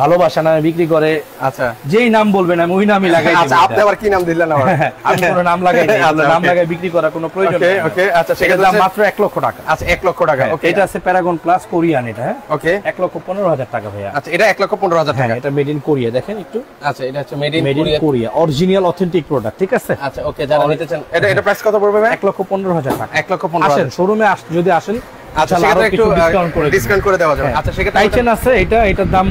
ভালোবাসা নামে বিক্রি করে। আচ্ছা, যেই নাম বলবেন আমি ওই নামই লাগাই দিই। আচ্ছা, আপনি আবার কি নাম দিলেন? আবার আমি কোনো নাম লাগাই না। নাম লাগাই বিক্রি করা কোনো প্রয়োজন নেই। ওকে, আচ্ছা, সেটার দাম মাত্র 1 লক্ষ টাকা। আচ্ছা, 1 লক্ষ টাকা। ওকে, এটা আছে প্যারাগন প্লাস কোরিয়ান। এটা হ্যাঁ, ওকে, 1,15,000 টাকা ভাইয়া। আচ্ছা, এটা 1,15,000 টাকা। এটা মেড ইন কোরিয়া, দেখেন একটু। আচ্ছা, এটা হচ্ছে made in Korea, original authentic product. ঠিক আছে। আচ্ছা, ওকে। যারা নিতে চান এটা প্রাইস কত পড়বে ভাই? 1,15,000 টাকা। 1,15,000। আসেন শোরুমে যদি আসেন, আচ্ছা, সেটা একটু ডিসকাউন্ট করে দেওয়া যাবে। আচ্ছা, সেটা টাইটেন আছে। এটার দাম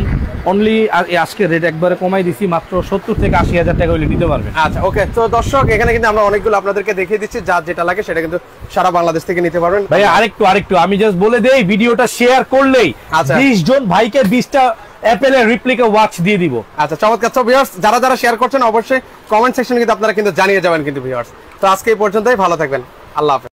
অনলি আজকে রেট একবারে কমাই দিছি, মাত্র 70 থেকে 80,000 টাকা হইলে দিতে পারবেন। আচ্ছা, ওকে। তো দর্শক, এখানে কিন্তু আমরা অনেকগুলো আপনাদেরকে দেখিয়ে দিচ্ছি, যার যেটা লাগে সেটা কিন্তু সারা বাংলাদেশ থেকে নিতে পারবেন। ভাই আরেকটু আমি জাস্ট বলে দেই, ভিডিওটা শেয়ার করলেই 20 জন ভাইকে 20টা অ্যাপেলের রিপ্লিকা ওয়াচ দিয়ে দিব। আচ্ছা, চমৎকার। তো ভিউয়ার্স, যারা শেয়ার করছেন অবশ্যই কমেন্ট সেকশনে কিন্তু আপনারা কিন্তু জানিয়ে যাবেন কিন্তু ভিউয়ার্স। তো আজকে এই পর্যন্তই, ভালো থাকবেন। আল্লাহ হাফেজ।